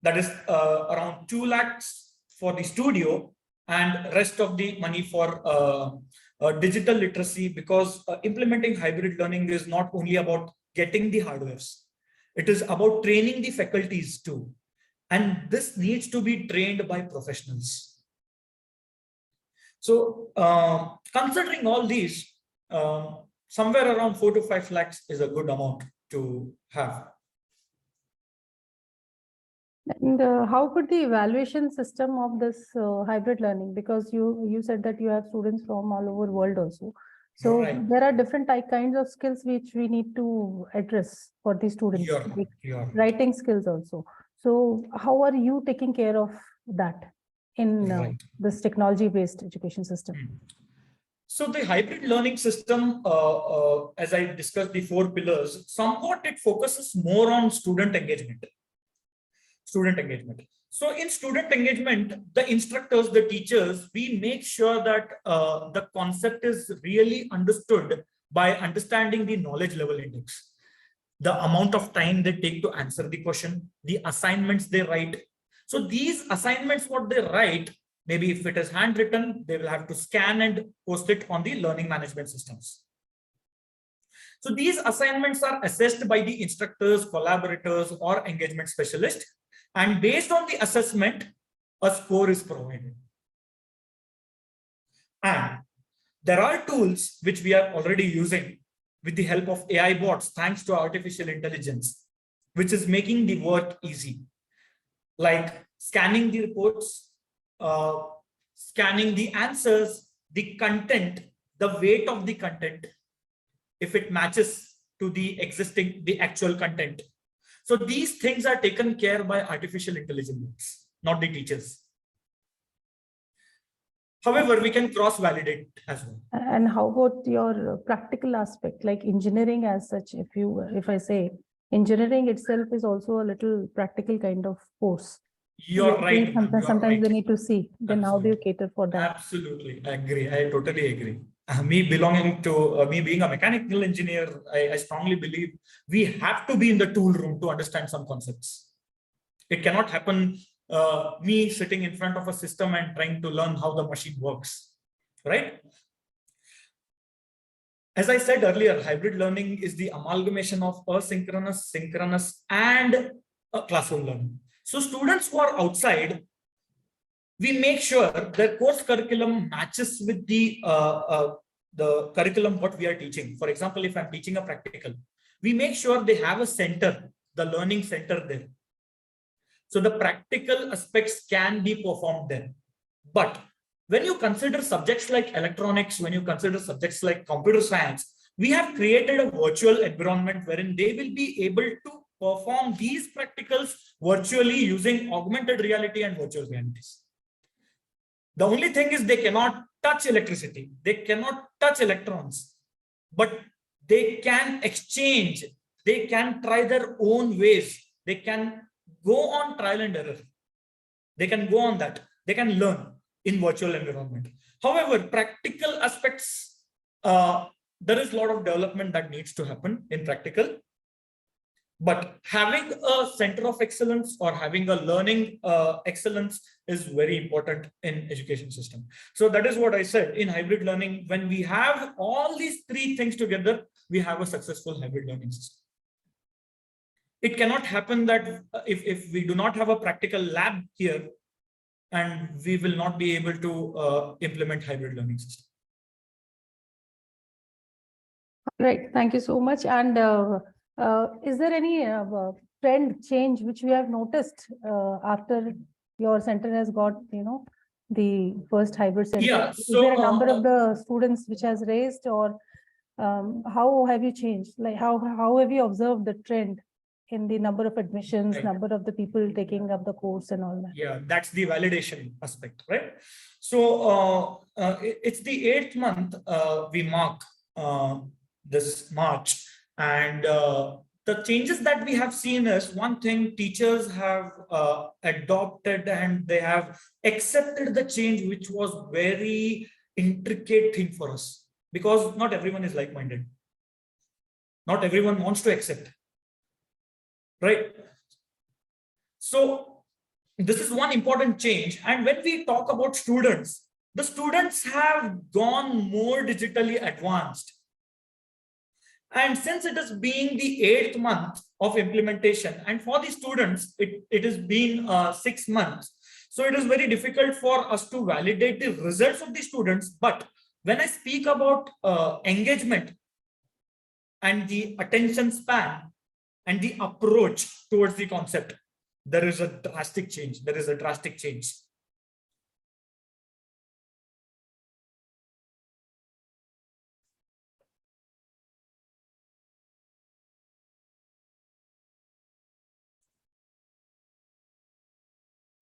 That is around 2 lakhs for the studio and rest of the money for digital literacy, because implementing hybrid learning is not only about getting the hardwares. It is about training the faculties too. And this needs to be trained by professionals. So considering all these, somewhere around 4 to 5 lakhs is a good amount to have. And how could the evaluation system of this hybrid learning, because you said that you have students from all over the world also. So Right. there are different kinds of skills which we need to address for the students, like writing skills also. So how are you taking care of that in this technology-based education system? So the hybrid learning system, as I discussed the 4 pillars, somewhat it focuses more on student engagement. So in student engagement, the instructors, the teachers, we make sure that the concept is really understood by understanding the knowledge level index, the amount of time they take to answer the question, the assignments they write. So these assignments, what they write, maybe if it is handwritten, they will have to scan and post it on the learning management systems. So these assignments are assessed by the instructors, collaborators, or engagement specialists. And based on the assessment, a score is provided. And there are tools which we are already using with the help of AI bots, thanks to artificial intelligence, which is making the work easy. Like scanning the reports, scanning the answers, the content, the weight of the content, if it matches to the actual content. So these things are taken care by artificial intelligence, not the teachers. However, we can cross-validate as well. And how about your practical aspect, like engineering as such? If I say engineering itself is also a little practical kind of course. You're right. Sometimes we need to see. Then how do you cater for that? Absolutely, I agree. I totally agree. Me being a mechanical engineer, I strongly believe we have to be in the tool room to understand some concepts. It cannot happen me sitting in front of a system and trying to learn how the machine works, right? As I said earlier, hybrid learning is the amalgamation of asynchronous, synchronous, and classroom learning. So students who are outside, we make sure their course curriculum matches with the curriculum what we are teaching. For example, if I'm teaching a practical, we make sure they have a center, the learning center there. So the practical aspects can be performed there. But when you consider subjects like electronics, when you consider subjects like computer science, we have created a virtual environment wherein they will be able to perform these practicals virtually using augmented reality and virtual realities. The only thing is they cannot touch electricity, they cannot touch electrons, but they can exchange, they can try their own ways, they can go on trial and error. They can go on that, they can learn in virtual environment. However, practical aspects, there is a lot of development that needs to happen in practical. But having a center of excellence or having a learning excellence is very important in education system. So that is what I said in hybrid learning. When we have all these three things together, we have a successful hybrid learning system. It cannot happen that if we do not have a practical lab here, and we will not be able to implement hybrid learning system. Right. Thank you so much. And is there any trend change which we have noticed after your center has got, the first hybrid center? Yeah, Is so, there a number of the students which has raised, or how have you changed? Like how have you observed the trend in the number of admissions, Right. number of the people taking up the course and all that? Yeah, that's the validation aspect, right? So it's the 8th month we mark this March, and the changes that we have seen is, one thing, teachers have adopted and they have accepted the change, which was very intricate thing for us, because not everyone is like-minded. Not everyone wants to accept, right? So this is one important change. And when we talk about students, the students have gone more digitally advanced. And since it is being the 8th month of implementation, and for the students, it has been 6 months. So it is very difficult for us to validate the results of the students. But when I speak about engagement and the attention span and the approach towards the concept, there is a drastic change. There is a drastic change.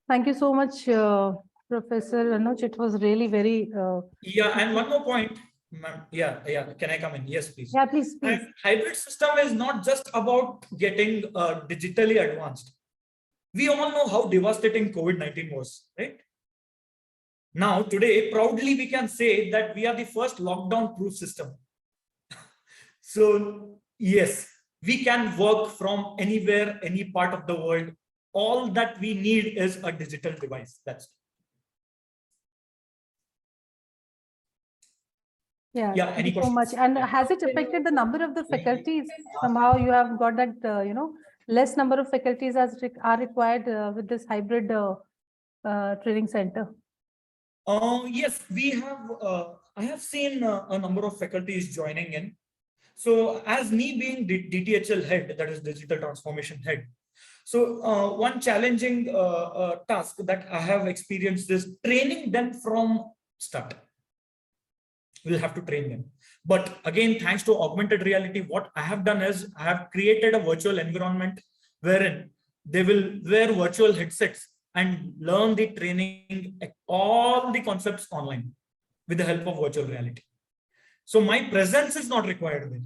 Thank you so much, Professor Anuj. It was really very. Yeah, and one more point. Yeah. Can I come in? Yes, please. Yeah, please. And hybrid system is not just about getting digitally advanced. We all know how devastating COVID-19 was, right? Now, today, proudly, we can say that we are the first lockdown-proof system. So, yes, we can work from anywhere, any part of the world. All that we need is a digital device. That's it. Yeah, Yeah, thank any you so much. questions? And has it affected the number of the faculties? Somehow you have got that, less number of faculties are required with this hybrid training center. Yes, we have. I have seen a number of faculties joining in. So as me being DTHL head, that is digital transformation head. So one challenging task that I have experienced is training them from start. We'll have to train them. But again, thanks to augmented reality, what I have done is I have created a virtual environment wherein they will wear virtual headsets and learn the training, all the concepts online with the help of virtual reality. So my presence is not required there.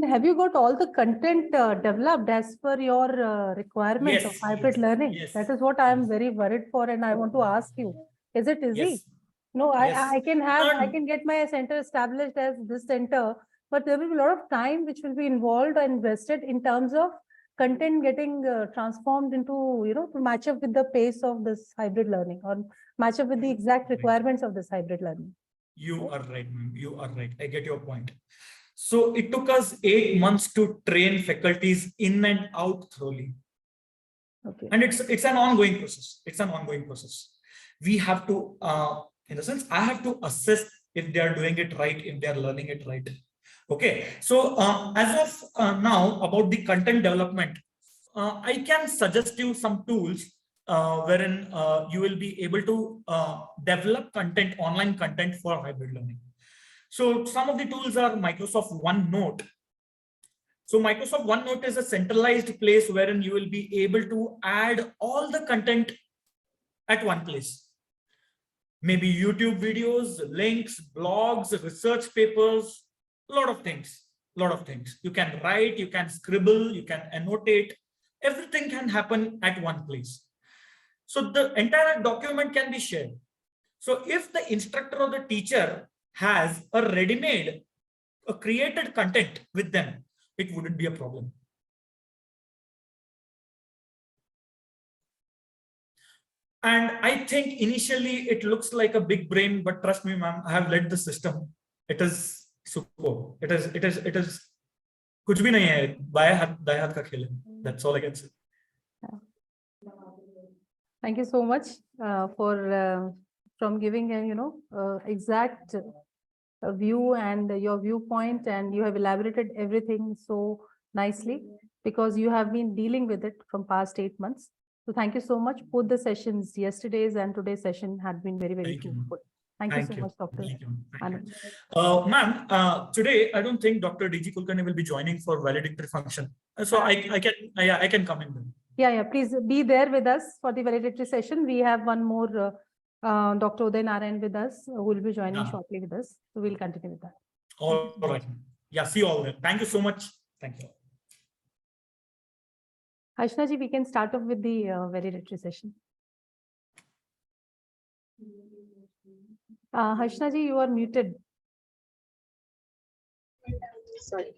Have you got all the content developed as per your requirement of hybrid learning? Yes. That is what I am very worried for, and I want to ask you: is it easy? Yes. No, Yes. I can get my center established as this center, but there will be a lot of time which will be involved and invested in terms of content getting transformed into, to match up with the pace of this hybrid learning, or match up with the exact requirements of this hybrid learning. You are right, ma'am. You are right. I get your point. So it took us 8 months to train faculties in and out thoroughly. Okay. And it's an ongoing process. It's an ongoing process. We have to, in the sense, I have to assess if they are doing it right, if they are learning it right. Okay. So as of now, about the content development, I can suggest you some tools wherein you will be able to develop content, online content for hybrid learning. So some of the tools are Microsoft OneNote. So Microsoft OneNote is a centralized place wherein you will be able to add all the content at one place. Maybe YouTube videos, links, blogs, research papers, a lot of things, You can write, you can scribble, you can annotate, everything can happen at one place. So the entire document can be shared. So if the instructor or the teacher has a ready-made, a created content with them, it wouldn't be a problem. And I think initially it looks like a big brain, but trust me, ma'am, I have led the system. It is superb. It is कुछ भी नहीं है, बाएं हाथ दाएं हाथ का खेल है. That's all I can say. Thank you so much for from giving a exact view and your viewpoint, and you have elaborated everything so nicely because you have been dealing with it from past 8 months. So thank you so much. Both the sessions, yesterday's and today's session, had been very, very fruitful. Thank you so much, Dr. Anand. Ma'am, today I don't think Dr. DG Kulkarni will be joining for valedictory function. So I can come in. Yeah, please be there with us for the valedictory session. We have one more Dr. Uday Narayan with us who will be joining shortly with us. So we'll continue with that. All right. Yeah, see you all there. Thank you so much. Thank you. Harshna ji, we can start off with the valedictory session. Harshna ji, you are muted. Sorry.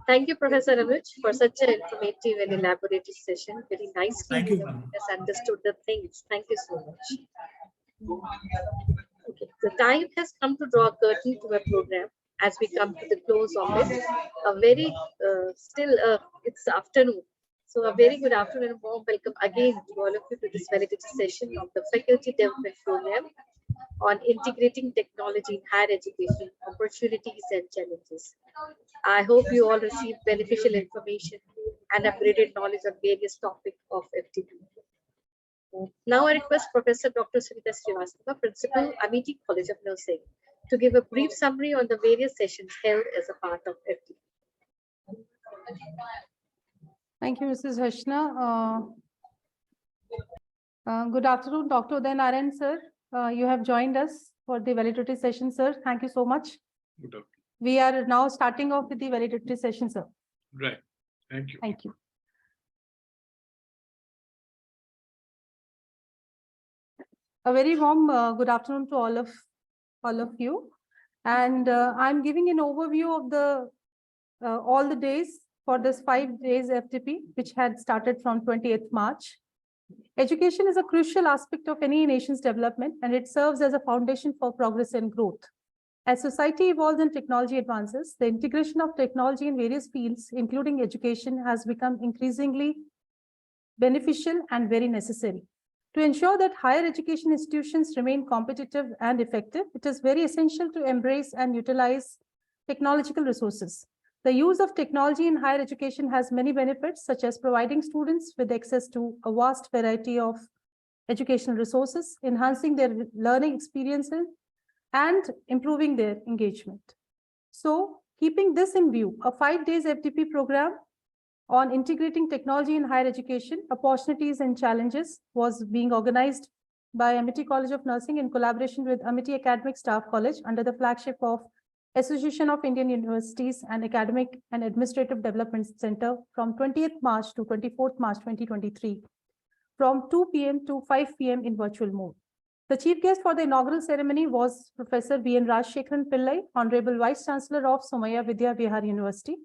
Thank you, Professor Anuj, for such an informative and elaborate session. Very nicely. Thank you. Has understood the things. Thank you so much. Okay, the time has come to draw a curtain to our program as we come to the close of it. A very it's afternoon. So a very good afternoon and warm welcome again to all of you to this valedictory session of the Faculty Development Program on integrating technology in higher education, opportunities and challenges. I hope you all received beneficial information and upgraded knowledge on various topics of FDP. Now I request Professor Dr. Sunita Srivastava, Principal, Amity College of Nursing, to give a brief summary on the various sessions held as a part of FDP. Thank you, Mrs. Harshna. Good afternoon, Dr. Uday Narayan, sir. You have joined us for the valedictory session, sir. Thank you so much. Good afternoon. We are now starting off with the valedictory session, sir. Right. Thank you. Thank you. A very warm good afternoon to all of you. And I'm giving an overview of the all the days for this 5 days FDP, which had started from 20th March. Education is a crucial aspect of any nation's development, and it serves as a foundation for progress and growth. As society evolves and technology advances, the integration of technology in various fields, including education, has become increasingly beneficial and very necessary. To ensure that higher education institutions remain competitive and effective, it is very essential to embrace and utilize technological resources. The use of technology in higher education has many benefits, such as providing students with access to a vast variety of educational resources, enhancing their learning experiences, and improving their engagement. So, keeping this in view, a 5 days FDP program on integrating technology in higher education, opportunities and challenges was being organized by Amity College of Nursing in collaboration with Amity Academic Staff College under the flagship of Association of Indian Universities and Academic and Administrative Development Center from 20th March to 24th March 2023 from 2 p.m. to 5 p.m. in virtual mode. The chief guest for the inaugural ceremony was Professor V.N. Rajshekharan Pillai, Honorable Vice Chancellor of Somaiya Vidya Vihar University.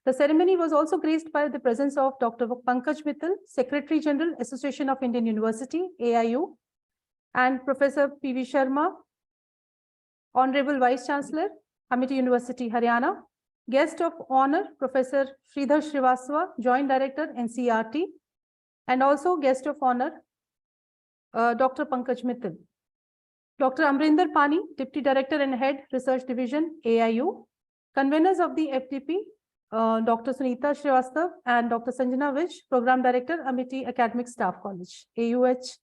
The ceremony was also graced by the presence of Dr. Pankaj Mittal, Secretary General, Association of Indian University, AIU, and Professor P.V. Sharma, Honorable Vice Chancellor, Amity University, Haryana. Guest of honor, Professor Sridhar Srivastava, Joint Director, NCERT, and also guest of honor, Dr. Pankaj Mittal. Dr. Amrinder Pani, Deputy Director and Head, Research Division, AIU. Conveners of the FDP, Dr. Sunita Srivastava and Dr. Sanjana Vij, Program Director, Amity Academic Staff College, AUH.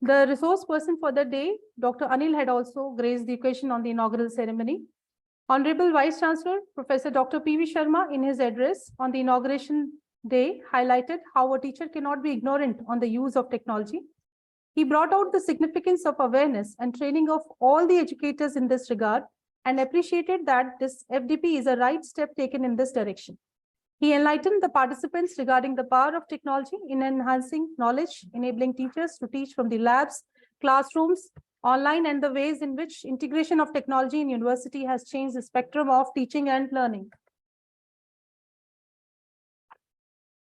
The resource person for the day, Dr. Anil, had also graced the occasion on the inaugural ceremony. Honorable Vice Chancellor, Professor Dr. P.V. Sharma, in his address on the inauguration day, highlighted how a teacher cannot be ignorant on the use of technology. He brought out the significance of awareness and training of all the educators in this regard and appreciated that this FDP is a right step taken in this direction. He enlightened the participants regarding the power of technology in enhancing knowledge, enabling teachers to teach from the labs, classrooms, online, and the ways in which integration of technology in university has changed the spectrum of teaching and learning.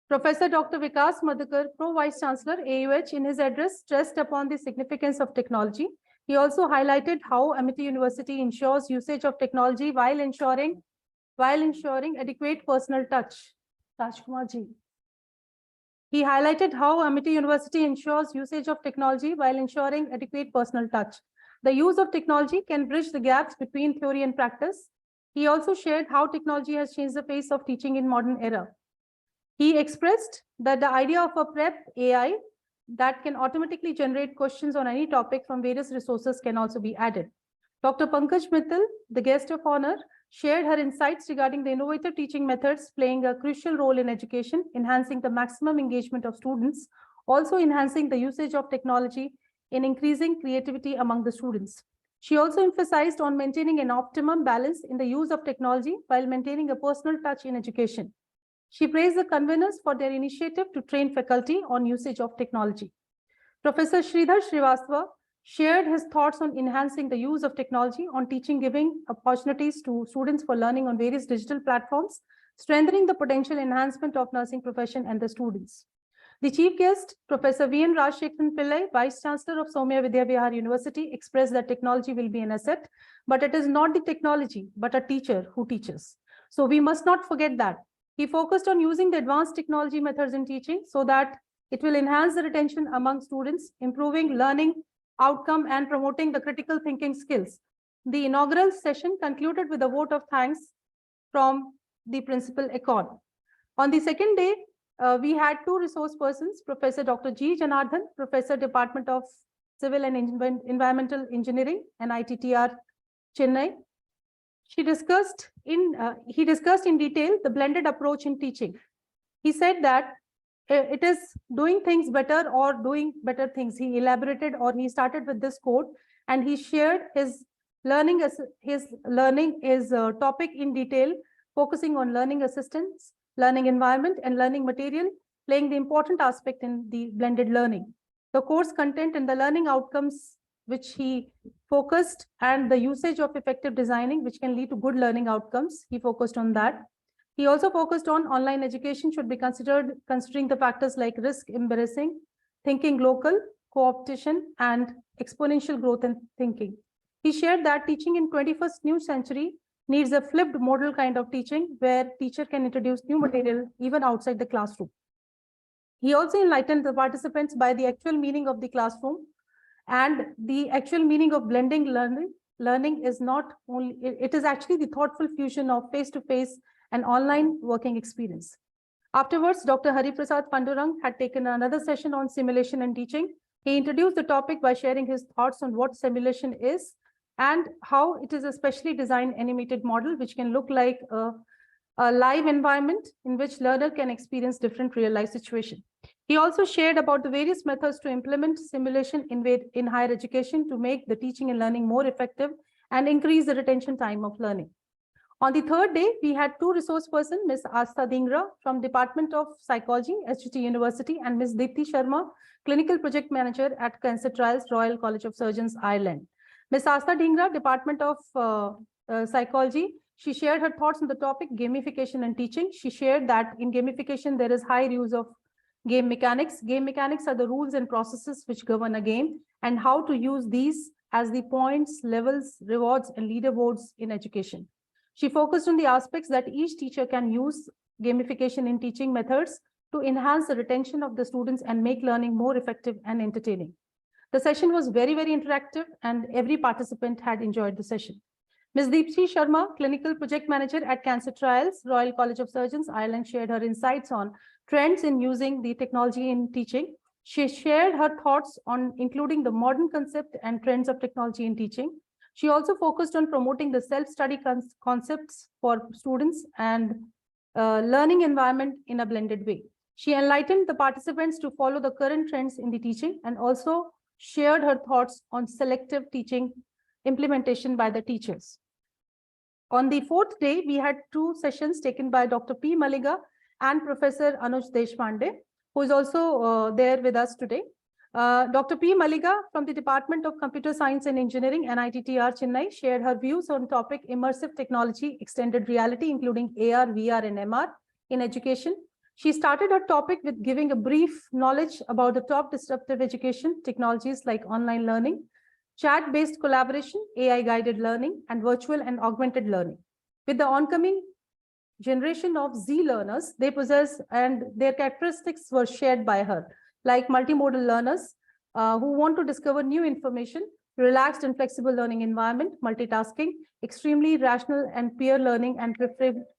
Professor Dr. Vikas Madhukar, Pro Vice Chancellor, AUH, in his address stressed upon the significance of technology. He also highlighted how Amity University ensures usage of technology while ensuring adequate personal touch. Rajkumar ji. He highlighted how Amity University ensures usage of technology while ensuring adequate personal touch. The use of technology can bridge the gaps between theory and practice. He also shared how technology has changed the face of teaching in modern era. He expressed that the idea of a prep AI that can automatically generate questions on any topic from various resources can also be added. Dr. Pankaj Mittal, the guest of honor, shared her insights regarding the innovative teaching methods playing a crucial role in education, enhancing the maximum engagement of students, also enhancing the usage of technology in increasing creativity among the students. She also emphasized on maintaining an optimum balance in the use of technology while maintaining a personal touch in education. She praised the conveners for their initiative to train faculty on usage of technology. Professor Sridhar Srivastava shared his thoughts on enhancing the use of technology on teaching, giving opportunities to students for learning on various digital platforms, strengthening the potential enhancement of nursing profession and the students. The chief guest, Professor V.N. Rajshekharan Pillai, Vice Chancellor of Somya Vidya Vihar University, expressed that technology will be an asset, but it is not the technology, but a teacher who teaches. So we must not forget that. He focused on using the advanced technology methods in teaching so that it will enhance the retention among students, improving learning outcome and promoting the critical thinking skills. The inaugural session concluded with a vote of thanks from the principal Accord. On the second day, we had two resource persons, Professor Dr. G. Janardhan, Professor, Department of Civil and Environmental Engineering, NITTR, Chennai. He discussed in detail the blended approach in teaching. He said that it is doing things better or doing better things. He elaborated, or he started with this quote, and he shared his learning topic in detail, focusing on learning assistance, learning environment, and learning material, playing the important aspect in the blended learning. The course content and the learning outcomes which he focused, and the usage of effective designing, which can lead to good learning outcomes. He focused on that. He also focused on online education should be considered, considering the factors like risk embarrassing, thinking local, co-optation, and exponential growth in thinking. He shared that teaching in 21st new century needs a flipped model kind of teaching where teacher can introduce new material even outside the classroom. He also enlightened the participants by the actual meaning of the classroom, and the actual meaning of blending learning. Learning is not only, it is actually the thoughtful fusion of face-to-face and online working experience. Afterwards, Dr. Hari Prasad Pandurang had taken another session on simulation and teaching. He introduced the topic by sharing his thoughts on what simulation is and how it is a specially designed animated model which can look like a live environment in which learner can experience different real-life situations. He also shared about the various methods to implement simulation in higher education to make the teaching and learning more effective and increase the retention time of learning. On the third day, we had two resource persons, Ms. Asta Dhingra from Department of Psychology, SGT University, and Ms. Deepthi Sharma, Clinical Project Manager at Cancer Trials, Royal College of Surgeons, Ireland. Ms. Asta Dhingra, Department of Psychology, she shared her thoughts on the topic gamification and teaching. She shared that in gamification, there is high use of game mechanics. Game mechanics are the rules and processes which govern a game, and how to use these as the points, levels, rewards, and leaderboards in education. She focused on the aspects that each teacher can use gamification in teaching methods to enhance the retention of the students and make learning more effective and entertaining. The session was very, very interactive, and every participant had enjoyed the session. Ms. Deepthi Sharma, Clinical Project Manager at Cancer Trials, Royal College of Surgeons, Ireland, shared her insights on trends in using the technology in teaching. She shared her thoughts on including the modern concept and trends of technology in teaching. She also focused on promoting the self-study concepts for students and learning environment in a blended way. She enlightened the participants to follow the current trends in the teaching and also shared her thoughts on selective teaching implementation by the teachers. On the fourth day, we had two sessions taken by Dr. P. Maliga and Professor Anuj Deshpande, who is also there with us today. Dr. P. Maliga from the Department of Computer Science and Engineering, NITTR Chennai, shared her views on topic immersive technology, extended reality, including AR, VR, and MR in education. She started her topic with giving a brief knowledge about the top disruptive education technologies like online learning, chat-based collaboration, AI-guided learning, and virtual and augmented learning. With the oncoming generation of Z learners, they possess and their characteristics were shared by her, like multimodal learners who want to discover new information, relaxed and flexible learning environment, multitasking, extremely rational and peer learning, and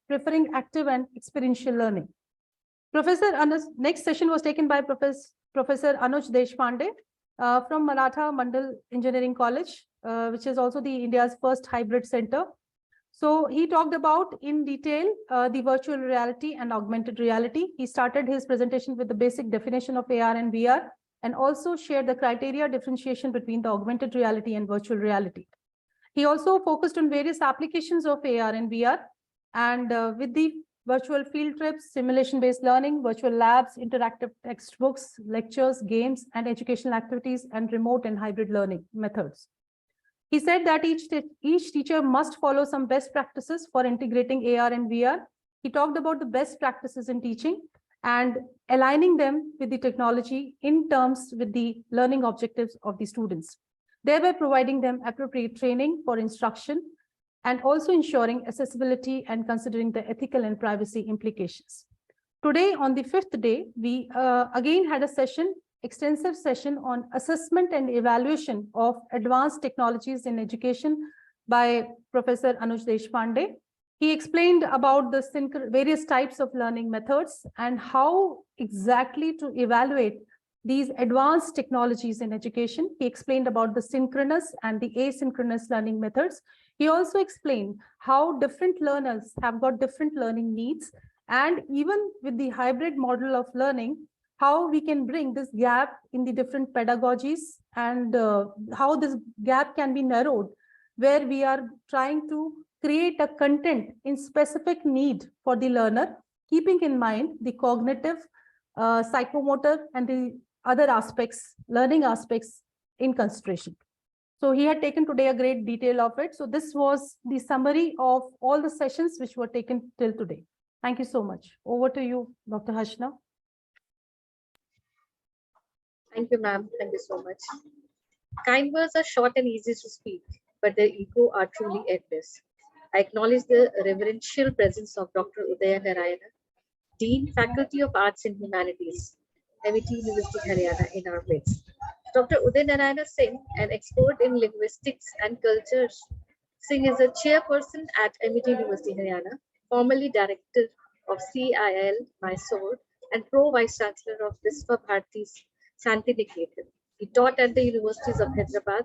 preferring active and experiential learning. Next session was taken by Professor Anuj Deshpande from Maratha Mandal Engineering College, which is also the India's first hybrid center. So he talked about in detail the virtual reality and augmented reality. He started his presentation with the basic definition of AR and VR and also shared the criteria differentiation between the augmented reality and virtual reality. He also focused on various applications of AR and VR and with the virtual field trips, simulation-based learning, virtual labs, interactive textbooks, lectures, games, and educational activities, and remote and hybrid learning methods. He said that each teacher must follow some best practices for integrating AR and VR. He talked about the best practices in teaching and aligning them with the technology in terms with the learning objectives of the students, thereby providing them appropriate training for instruction and also ensuring accessibility and considering the ethical and privacy implications. Today, on the fifth day, we again had a extensive session on assessment and evaluation of advanced technologies in education by Professor Anuj Deshpande. He explained about the various types of learning methods and how exactly to evaluate these advanced technologies in education. He explained about the synchronous and the asynchronous learning methods. He also explained how different learners have got different learning needs, and even with the hybrid model of learning, how we can bring this gap in the different pedagogies and how this gap can be narrowed, where we are trying to create a content in specific need for the learner, keeping in mind the cognitive, psychomotor, and the other aspects, learning aspects in consideration. So he had taken today a great detail of it. So this was the summary of all the sessions which were taken till today. Thank you so much. Over to you, Dr. Harshna. Thank you, ma'am. Thank you so much. Kind words are short and easy to speak, but their ego are truly endless. I acknowledge the reverential presence of Dr. Udaya Narayana, Dean, Faculty of Arts and Humanities, MIT University, Haryana, in our midst. Dr. Uday Narayana Singh, an expert in linguistics and cultures. Singh is a chairperson at MIT University, Haryana, formerly director of CIL, Mysore, and pro-vice chancellor of Visva Bharati's Shanti Niketan. He taught at the universities of Hyderabad,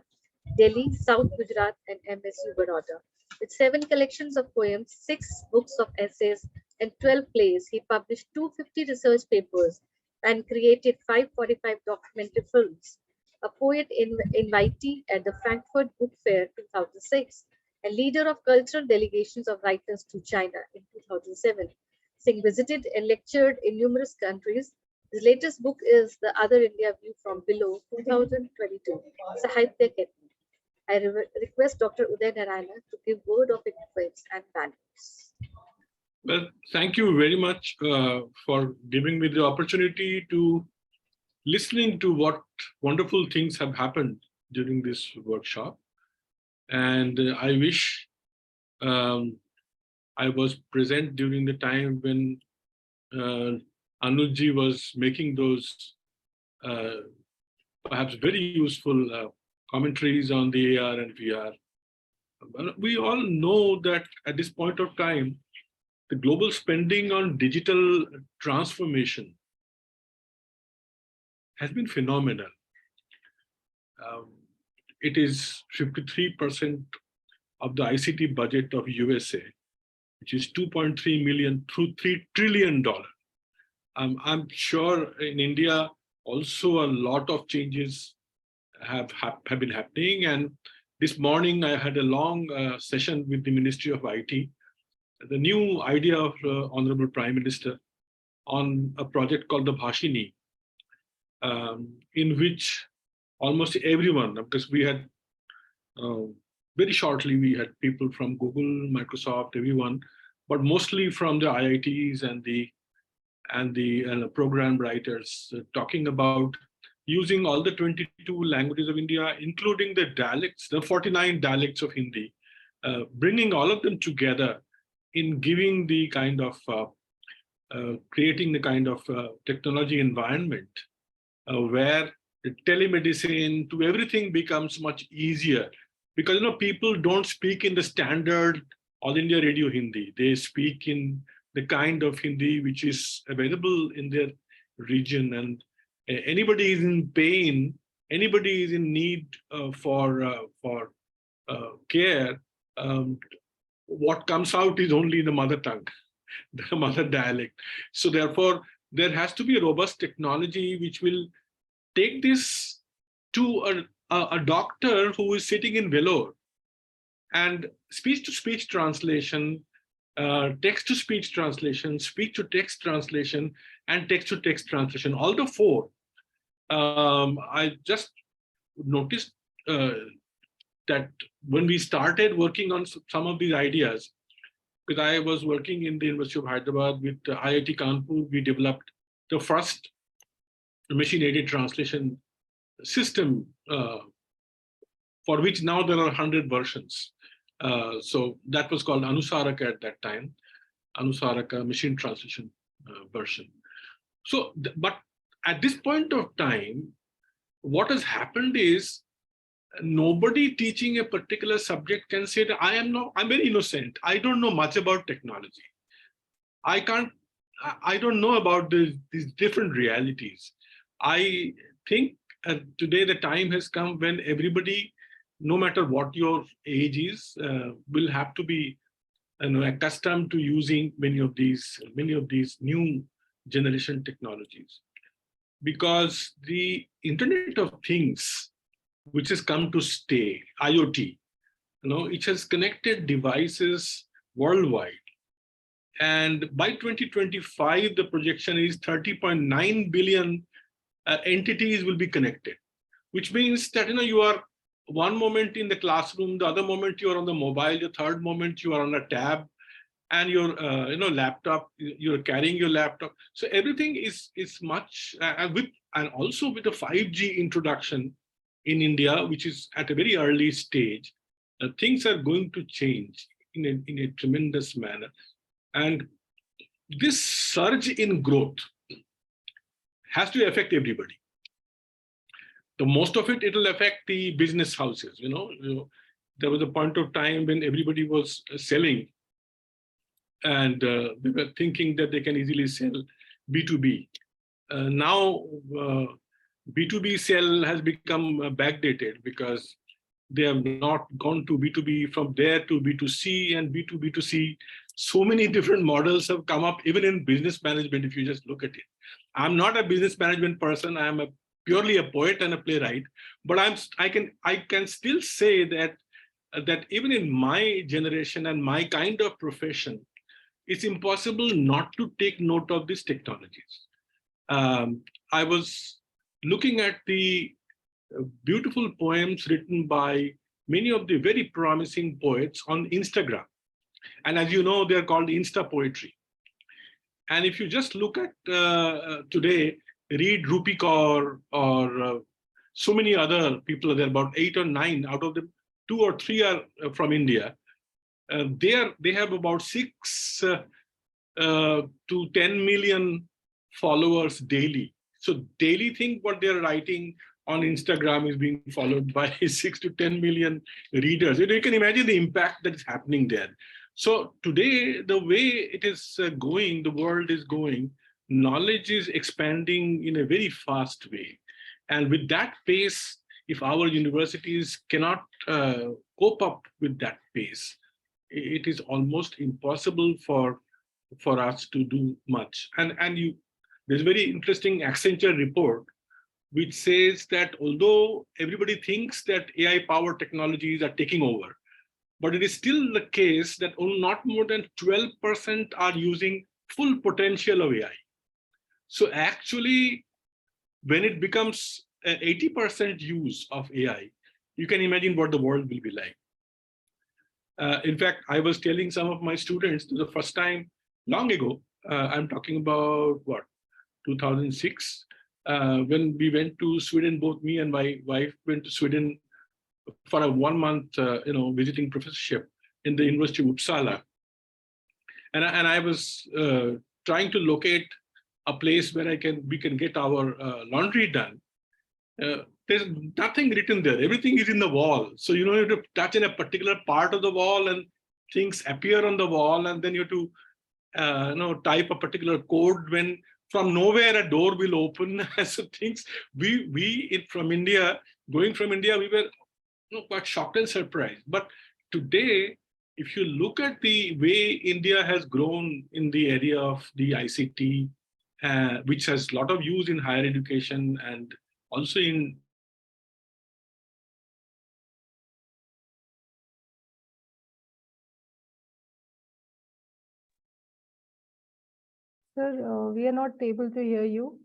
Delhi, South Gujarat, and MSU Baroda. With 7 collections of poems, 6 books of essays, and 12 plays, he published 250 research papers and created 545 documentary films. A poet invitee at the Frankfurt Book Fair 2006, and leader of cultural delegations of writers to China in 2007. Singh visited and lectured in numerous countries. His latest book is The Other India View from Below, 2022, Sahitya Ketni. I request Dr. Uday Narayana to give word of influence and values. Well, thank you very much for giving me the opportunity to listening to what wonderful things have happened during this workshop. And I wish I was present during the time when Anuji was making those perhaps very useful commentaries on the AR and VR. We all know that at this point of time, the global spending on digital transformation has been phenomenal. It is 53% of the ICT budget of USA, which is 2.3 million through $3 trillion. I'm sure in India also a lot of changes have been happening. And this morning I had a long session with the Ministry of IT, the new idea of Honorable Prime Minister on a project called the Bhashini, in which almost everyone, because we had very shortly, we had people from Google, Microsoft, everyone, but mostly from the IITs and the program writers talking about using all the 22 languages of India, including the dialects, the 49 dialects of Hindi, bringing all of them together in giving the kind of, creating the kind of technology environment where telemedicine to everything becomes much easier. Because people don't speak in the standard All India Radio Hindi. They speak in the kind of Hindi which is available in their region. And anybody is in pain, anybody is in need for care, what comes out is only the mother tongue, the mother dialect. So therefore, there has to be a robust technology which will take this to a doctor who is sitting in Vellore, and speech-to-speech translation, text-to-speech translation, speech-to-text translation, and text-to-text translation. All the four. I just noticed that when we started working on some of these ideas, because I was working in the University of Hyderabad with IIT Kanpur, we developed the first machine-aided translation system, for which now there are 100 versions. So that was called Anusaraka at that time, Anusaraka machine translation version. So, but at this point of time, what has happened is nobody teaching a particular subject can say that I'm very innocent. I don't know much about technology. I don't know about these different realities. I think today the time has come when everybody, no matter what your age is, will have to be accustomed to using many of these new generation technologies. Because the Internet of Things, which has come to stay, IoT, it has connected devices worldwide. And by 2025, the projection is 30.9 billion entities will be connected, which means that you are one moment in the classroom, the other moment you are on the mobile, the third moment you are on a tab, and your laptop, you're carrying your laptop. So everything is much and also with the 5G introduction in India, which is at a very early stage, things are going to change in a tremendous manner. And this surge in growth has to affect everybody. The most of it will affect the business houses. There was a point of time when everybody was selling, and they were thinking that they can easily sell B2B. Now, B2B sell has become backdated because they have not gone to B2B, from there to B2C and B2B2C. So many different models have come up, even in business management, if you just look at it. I'm not a business management person. I'm purely a poet and a playwright, but I can still say that even in my generation and my kind of profession, it's impossible not to take note of these technologies. I was looking at the beautiful poems written by many of the very promising poets on Instagram. And as you know, they're called Insta poetry. And if you just look at today, read Rupi Kaur or so many other people, there are about 8 or 9, out of them 2 or 3 are from India. They have about 6 to 10 million followers daily. So daily think what they're writing on Instagram is being followed by 6 to 10 million readers. You can imagine the impact that is happening there. So today, the way it is going, the world is going, knowledge is expanding in a very fast way. And with that pace, if our universities cannot cope up with that pace, it is almost impossible for us to do much. There's a very interesting Accenture report which says that although everybody thinks that AI-powered technologies are taking over, but it is still the case that not more than 12% are using full potential of AI. So actually, when it becomes an 80% use of AI, you can imagine what the world will be like. In fact, I was telling some of my students the first time long ago, I'm talking about what, 2006, when we went to Sweden, both me and my wife went to Sweden for a 1 month, visiting professorship in the University of Uppsala. And I was trying to locate a place where we can get our laundry done. There's nothing written there. Everything is in the wall. So you have to touch in a particular part of the wall and things appear on the wall, and then you have to type a particular code when from nowhere a door will open. So things from India, going from India, we were quite shocked and surprised. But today, if you look at the way India has grown in the area of the ICT, which has a lot of use in higher education and also in Sir, we are not able to hear you.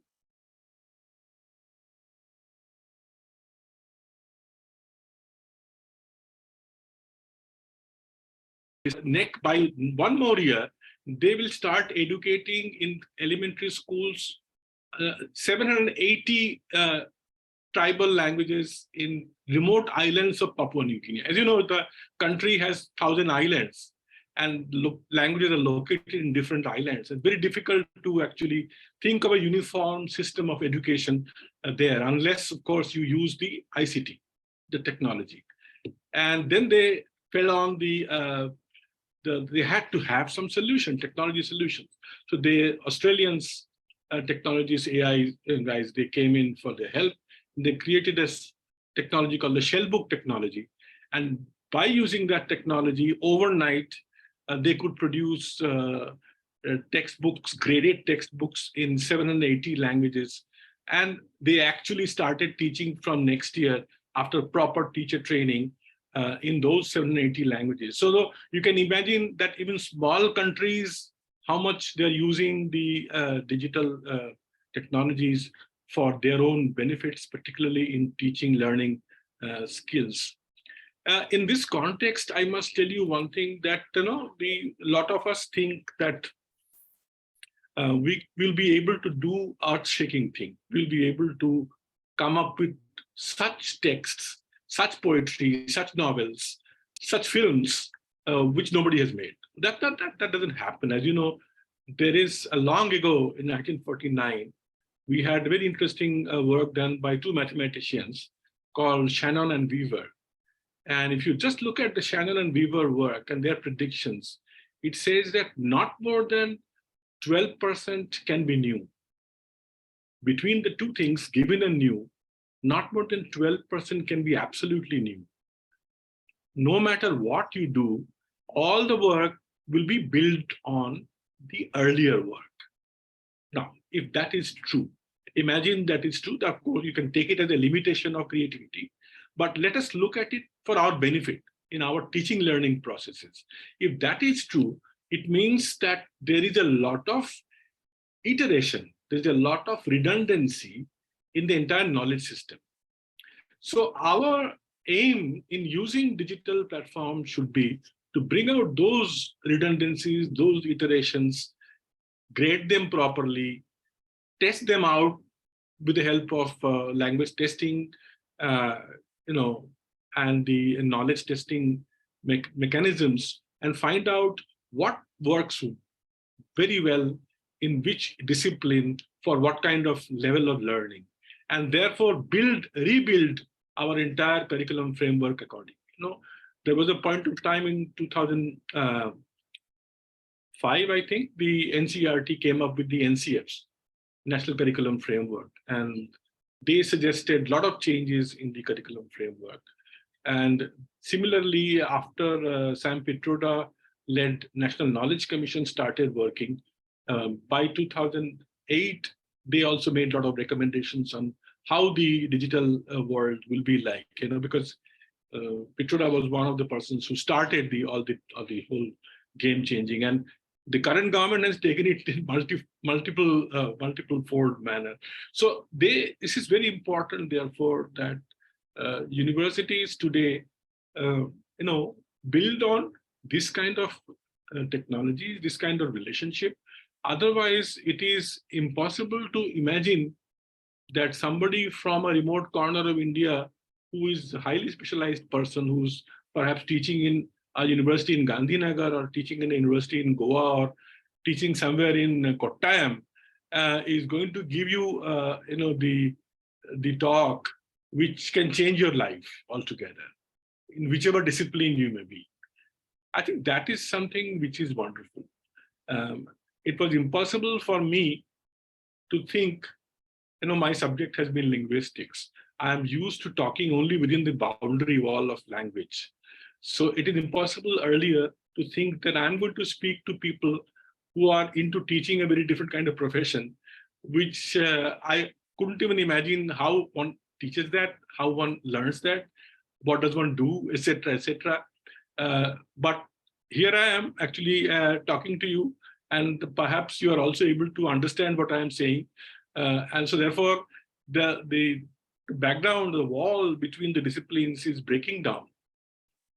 next by 1 more year, they will start educating in elementary schools 780 tribal languages in remote islands of Papua New Guinea. As you know, the country has 1,000 islands, and languages are located in different islands. It's very difficult to actually think of a uniform system of education there, unless, of course, you use the ICT, the technology. And then they fell on they had to have some technology solutions. So the Australians, technologies, AI guys, they came in for their help. They created this technology called the Shellbook technology. And by using that technology overnight, they could produce textbooks, graded textbooks in 780 languages. And they actually started teaching from next year after proper teacher training in those 780 languages. So you can imagine that even small countries, how much they're using the digital technologies for their own benefits, particularly in teaching, learning skills. In this context, I must tell you one thing that a lot of us think that we will be able to do earth-shaking thing. We'll be able to come up with such texts, such poetry, such novels, such films, which nobody has made. That doesn't happen. As you know, there is a long ago in 1949, we had very interesting work done by two mathematicians called Shannon and Weaver. And if you just look at the Shannon and Weaver work and their predictions, it says that not more than 12% can be new. Between the two things, given and new, not more than 12% can be absolutely new. No matter what you do, all the work will be built on the earlier work. Now, if that is true, imagine that is true. Of course, you can take it as a limitation of creativity, but let us look at it for our benefit in our teaching learning processes. If that is true, it means that there is a lot of iteration, there's a lot of redundancy in the entire knowledge system. So our aim in using digital platforms should be to bring out those redundancies, those iterations, grade them properly, test them out with the help of language testing, and the knowledge testing mechanisms, and find out what works very well in which discipline for what kind of level of learning, and therefore rebuild our entire curriculum framework accordingly. There was a point of time in 2005, I think, the NCERT came up with the NCFs, National Curriculum Framework, and they suggested a lot of changes in the curriculum framework. And similarly, after Sam Pitroda-led National Knowledge Commission started working, by 2008, they also made a lot of recommendations on how the digital world will be like, because Pitroda was one of the persons who started the whole game changing, and the current government has taken it in multiple fold manner. So this is very important, therefore, that universities today, build on this kind of technology, this kind of relationship. Otherwise, it is impossible to imagine that somebody from a remote corner of India who is a highly specialized person, who's perhaps teaching in a university in Gandhinagar or teaching in a university in Goa or teaching somewhere in Kottayam, is going to give you, the talk which can change your life altogether, in whichever discipline you may be. I think that is something which is wonderful. It was impossible for me to think, my subject has been linguistics. I am used to talking only within the boundary wall of language. So it is impossible earlier to think that I'm going to speak to people who are into teaching a very different kind of profession, which I couldn't even imagine how one teaches that, how one learns that, what does one do, etc., etc. But here I am actually talking to you, and perhaps you are also able to understand what I am saying. And so therefore, the background, the wall between the disciplines is breaking down.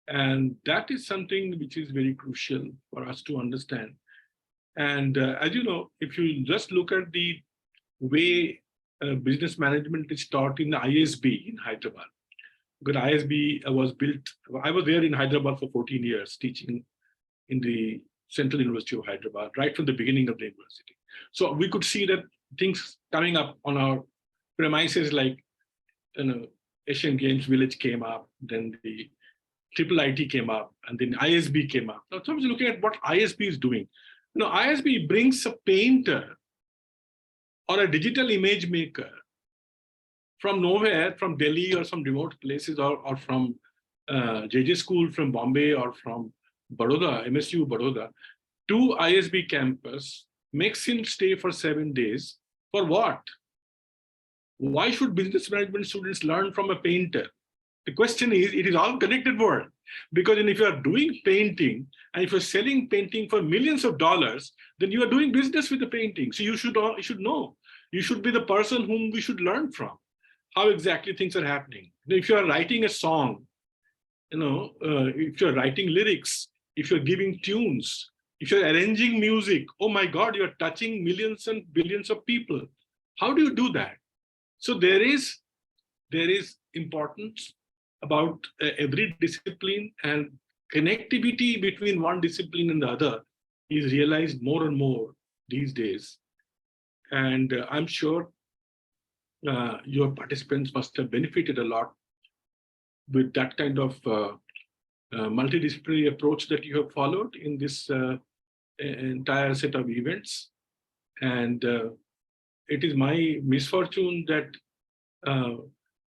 And that is something which is very crucial for us to understand. And as you know, if you just look at the way business management is taught in the ISB in Hyderabad, because ISB was built, I was there in Hyderabad for 14 years, teaching in the Central University of Hyderabad, right from the beginning of the university. So we could see that things coming up on our premises, like, Asian Games Village came up, then the Triple IT came up, and then ISB came up. Now, somebody's looking at what ISB is doing. ISB brings a painter or a digital image maker from nowhere, from Delhi or some remote places, or from JJ School from Bombay or from Baroda, MSU Baroda, to ISB campus, makes him stay for 7 days. For what? Why should business management students learn from a painter? The question is, it is all connected world. Because if you are doing painting, and if you're selling painting for millions of dollars, then you are doing business with the painting. So you should know. You should be the person whom we should learn from, how exactly things are happening. If you are writing a song, if you're writing lyrics, if you're giving tunes, if you're arranging music, oh my God, you're touching millions and billions of people. How do you do that? So there is importance about every discipline, and connectivity between one discipline and the other is realized more and more these days. And I'm sure your participants must have benefited a lot with that kind of multidisciplinary approach that you have followed in this entire set of events. And it is my misfortune that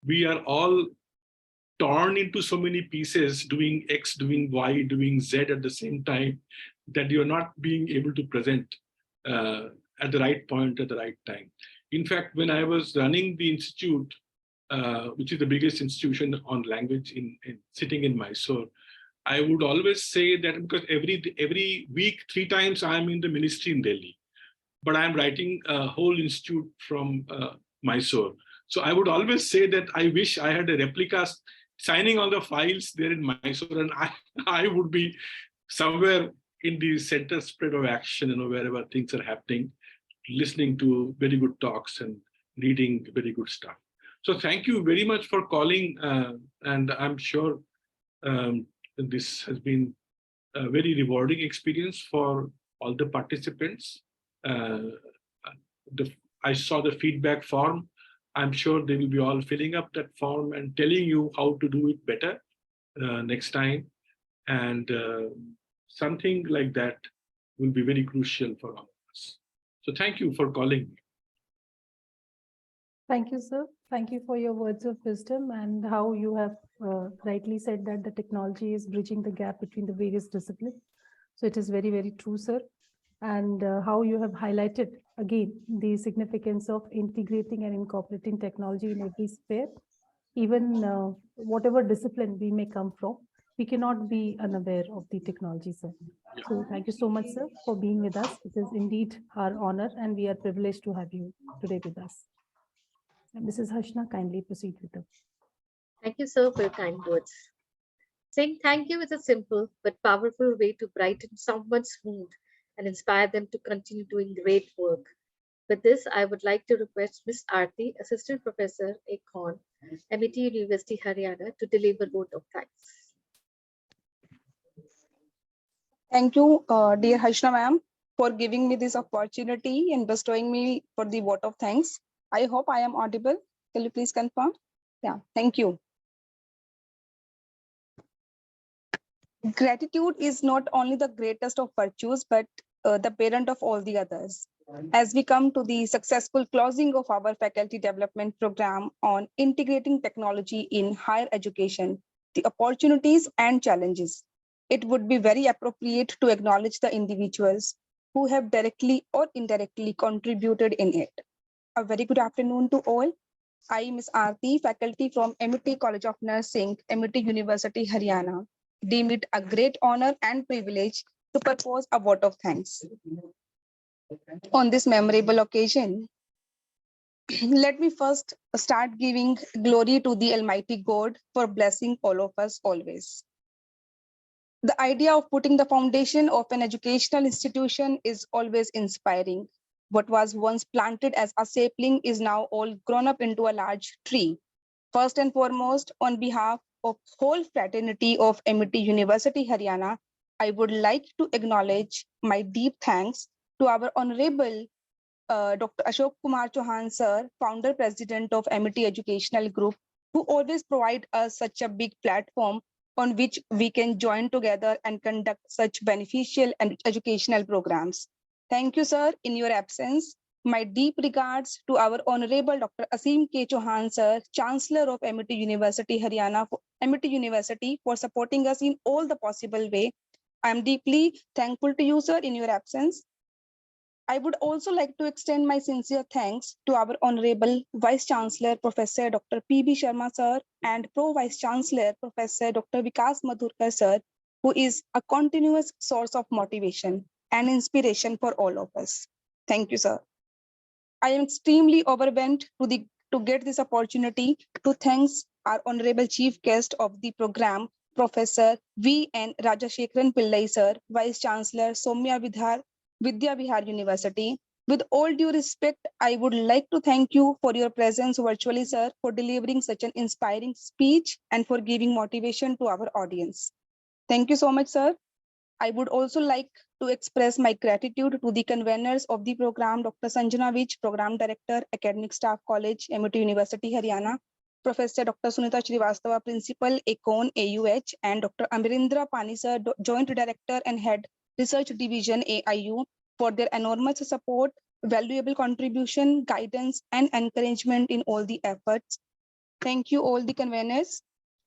we are all torn into so many pieces, doing X, doing Y, doing Z at the same time, that you're not being able to present at the right point at the right time. In fact, when I was running the institute, which is the biggest institution on language sitting in Mysore, I would always say that, because every week, 3 times I'm in the ministry in Delhi, but I'm writing a whole institute from Mysore. So I would always say that I wish I had a replica signing all the files there in Mysore, and I would be somewhere in the center spread of action, wherever things are happening, listening to very good talks and reading very good stuff. So thank you very much for calling, and I'm sure this has been a very rewarding experience for all the participants. I saw the feedback form. I'm sure they will be all filling up that form and telling you how to do it better next time. And something like that will be very crucial for all of us. So thank you for calling me. Thank you, sir. Thank you for your words of wisdom and how you have rightly said that the technology is bridging the gap between the various disciplines. So it is very, very true, sir. And how you have highlighted again the significance of integrating and incorporating technology in every sphere, even whatever discipline we may come from, we cannot be unaware of the technology, sir. Yeah. So thank you so much, sir, for being with us. It is indeed our honor and we are privileged to have you today with us. And Mrs. Hashna, kindly proceed with the. Thank you, sir, for your kind words. Saying thank you is a simple but powerful way to brighten someone's mood and inspire them to continue doing great work. With this, I would like to request Ms. Aarti, Assistant Professor Econ, MIT University, Haryana, to deliver vote of thanks. Thank you, dear Hashna ma'am, for giving me this opportunity and bestowing me for the vote of thanks. I hope I am audible. Can you please confirm? Yeah, thank you. Gratitude is not only the greatest of virtues, but the parent of all the others. As we come to the successful closing of our faculty development program on integrating technology in higher education, the opportunities and challenges, it would be very appropriate to acknowledge the individuals who have directly or indirectly contributed in it. A very good afternoon to all. I, Ms. Aarti, faculty from MIT College of Nursing, MIT University, Haryana, deem it a great honor and privilege to propose a vote of thanks. On this memorable occasion, let me first start giving glory to the Almighty God for blessing all of us always. The idea of putting the foundation of an educational institution is always inspiring. What was once planted as a sapling is now all grown up into a large tree. First and foremost, on behalf of whole fraternity of MIT University, Haryana, I would like to acknowledge my deep thanks to our Honorable Dr. Ashok Kumar Chauhan, sir, founder president of MIT Educational Group, who always provide us such a big platform on which we can join together and conduct such beneficial and educational programs. Thank you, sir, in your absence. My deep regards to our Honorable Dr. Asim K. Chauhan, sir, Chancellor of MIT University, Haryana, MIT University, for supporting us in all the possible way. I am deeply thankful to you, sir, in your absence. I would also like to extend my sincere thanks to our Honorable Vice Chancellor, Professor Dr. P.B. Sharma, sir, and Pro Vice Chancellor, Professor Dr. Vikas Madhurkar, sir, who is a continuous source of motivation and inspiration for all of us. Thank you, sir. I am extremely overwhelmed to get this opportunity to thank our Honorable Chief Guest of the program, Professor V.N. Rajashekharan Pillai, sir, Vice Chancellor, Somya Vidya Vihar University. With all due respect, I would like to thank you for your presence virtually, sir, for delivering such an inspiring speech and for giving motivation to our audience. Thank you so much, sir. I would also like to express my gratitude to the conveners of the program, Dr. Sanjana Vij, Program Director, Academic Staff College, MIT University, Haryana, Professor Dr. Sunita Srivastava, Principal, Econ, AUH, and Dr. Amirendra Pani, sir, Joint Director and Head, Research Division, AIU, for their enormous support, valuable contribution, guidance, and encouragement in all the efforts. Thank you all the conveners.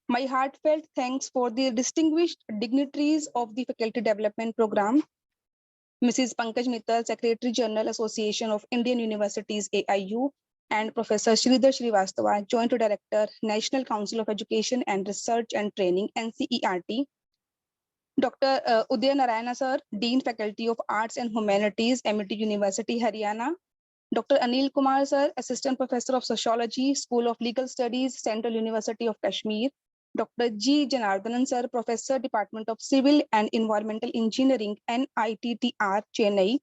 My heartfelt thanks for the distinguished dignitaries of the Faculty Development Program, Mrs. Pankaj Mittal, Secretary General Association of Indian Universities, AIU, and Professor Sridhar Srivastava, Joint Director, National Council of Education and Research and Training, NCERT, Dr. Uday Narayana, sir, Dean Faculty of Arts and Humanities, MIT University, Haryana, Dr. Anil Kumar, sir, Assistant Professor of Sociology, School of Legal Studies, Central University of Kashmir, Dr. G. Janardhanan, sir, Professor, Department of Civil and Environmental Engineering, NITTR, Chennai,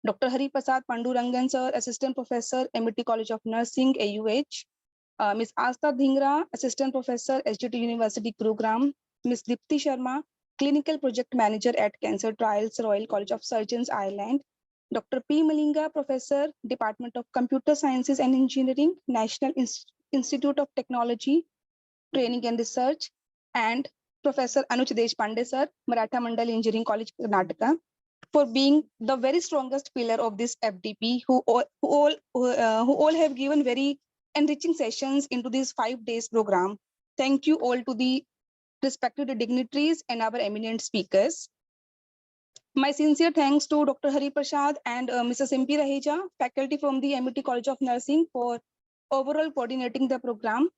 Dr. Hari Prasad Pandurangan, sir, Assistant Professor, MIT College of Nursing, AUH, Ms. Asta Dhingra, Assistant Professor, SGT University, Gurugram, Ms. Dipti Sharma, Clinical Project Manager at Cancer Trials, Royal College of Surgeons, Ireland, Dr. P. Malinga, Professor, Department of Computer Sciences and Engineering, National Institute of Technology, Training and Research, and Professor Anuj Deshpande, sir, Maratha Mandal Engineering College, Karnataka, for being the very strongest pillar of this FDP, who all have given very enriching sessions into this 5 days program. Thank you all to the respected dignitaries and our eminent speakers. My sincere thanks to Dr. Hari Prasad and Mrs. MP Raheja, faculty from the MIT College of Nursing, for overall coordinating the program.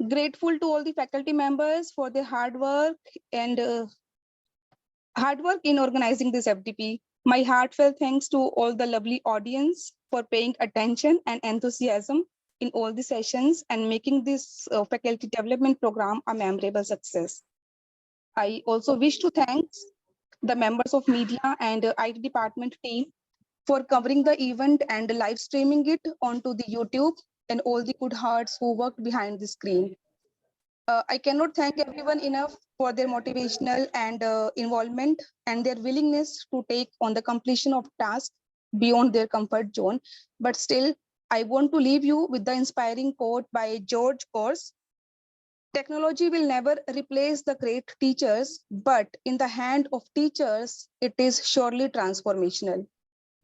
Grateful to all the faculty members for their hard work in organizing this FDP. My heartfelt thanks to all the lovely audience for paying attention and enthusiasm in all the sessions and making this faculty development program a memorable success. I also wish to thank the members of media and IT department team for covering the event and live streaming it onto the YouTube, and all the good hearts who worked behind the screen. I cannot thank everyone enough for their motivational and involvement and their willingness to take on the completion of tasks beyond their comfort zone. But still, I want to leave you with the inspiring quote by George Course. Technology will never replace the great teachers, but in the hand of teachers, it is surely transformational.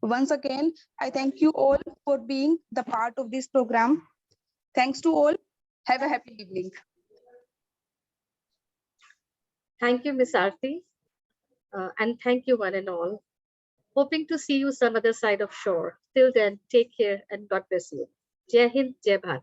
Once again, I thank you all for being the part of this program. Thanks to all. Have a happy evening. Thank you, Ms. Aarti. And thank you one and all. Hoping to see you some other side of shore. Till then, take care and God bless you. Jai Hind, Jai Bharat.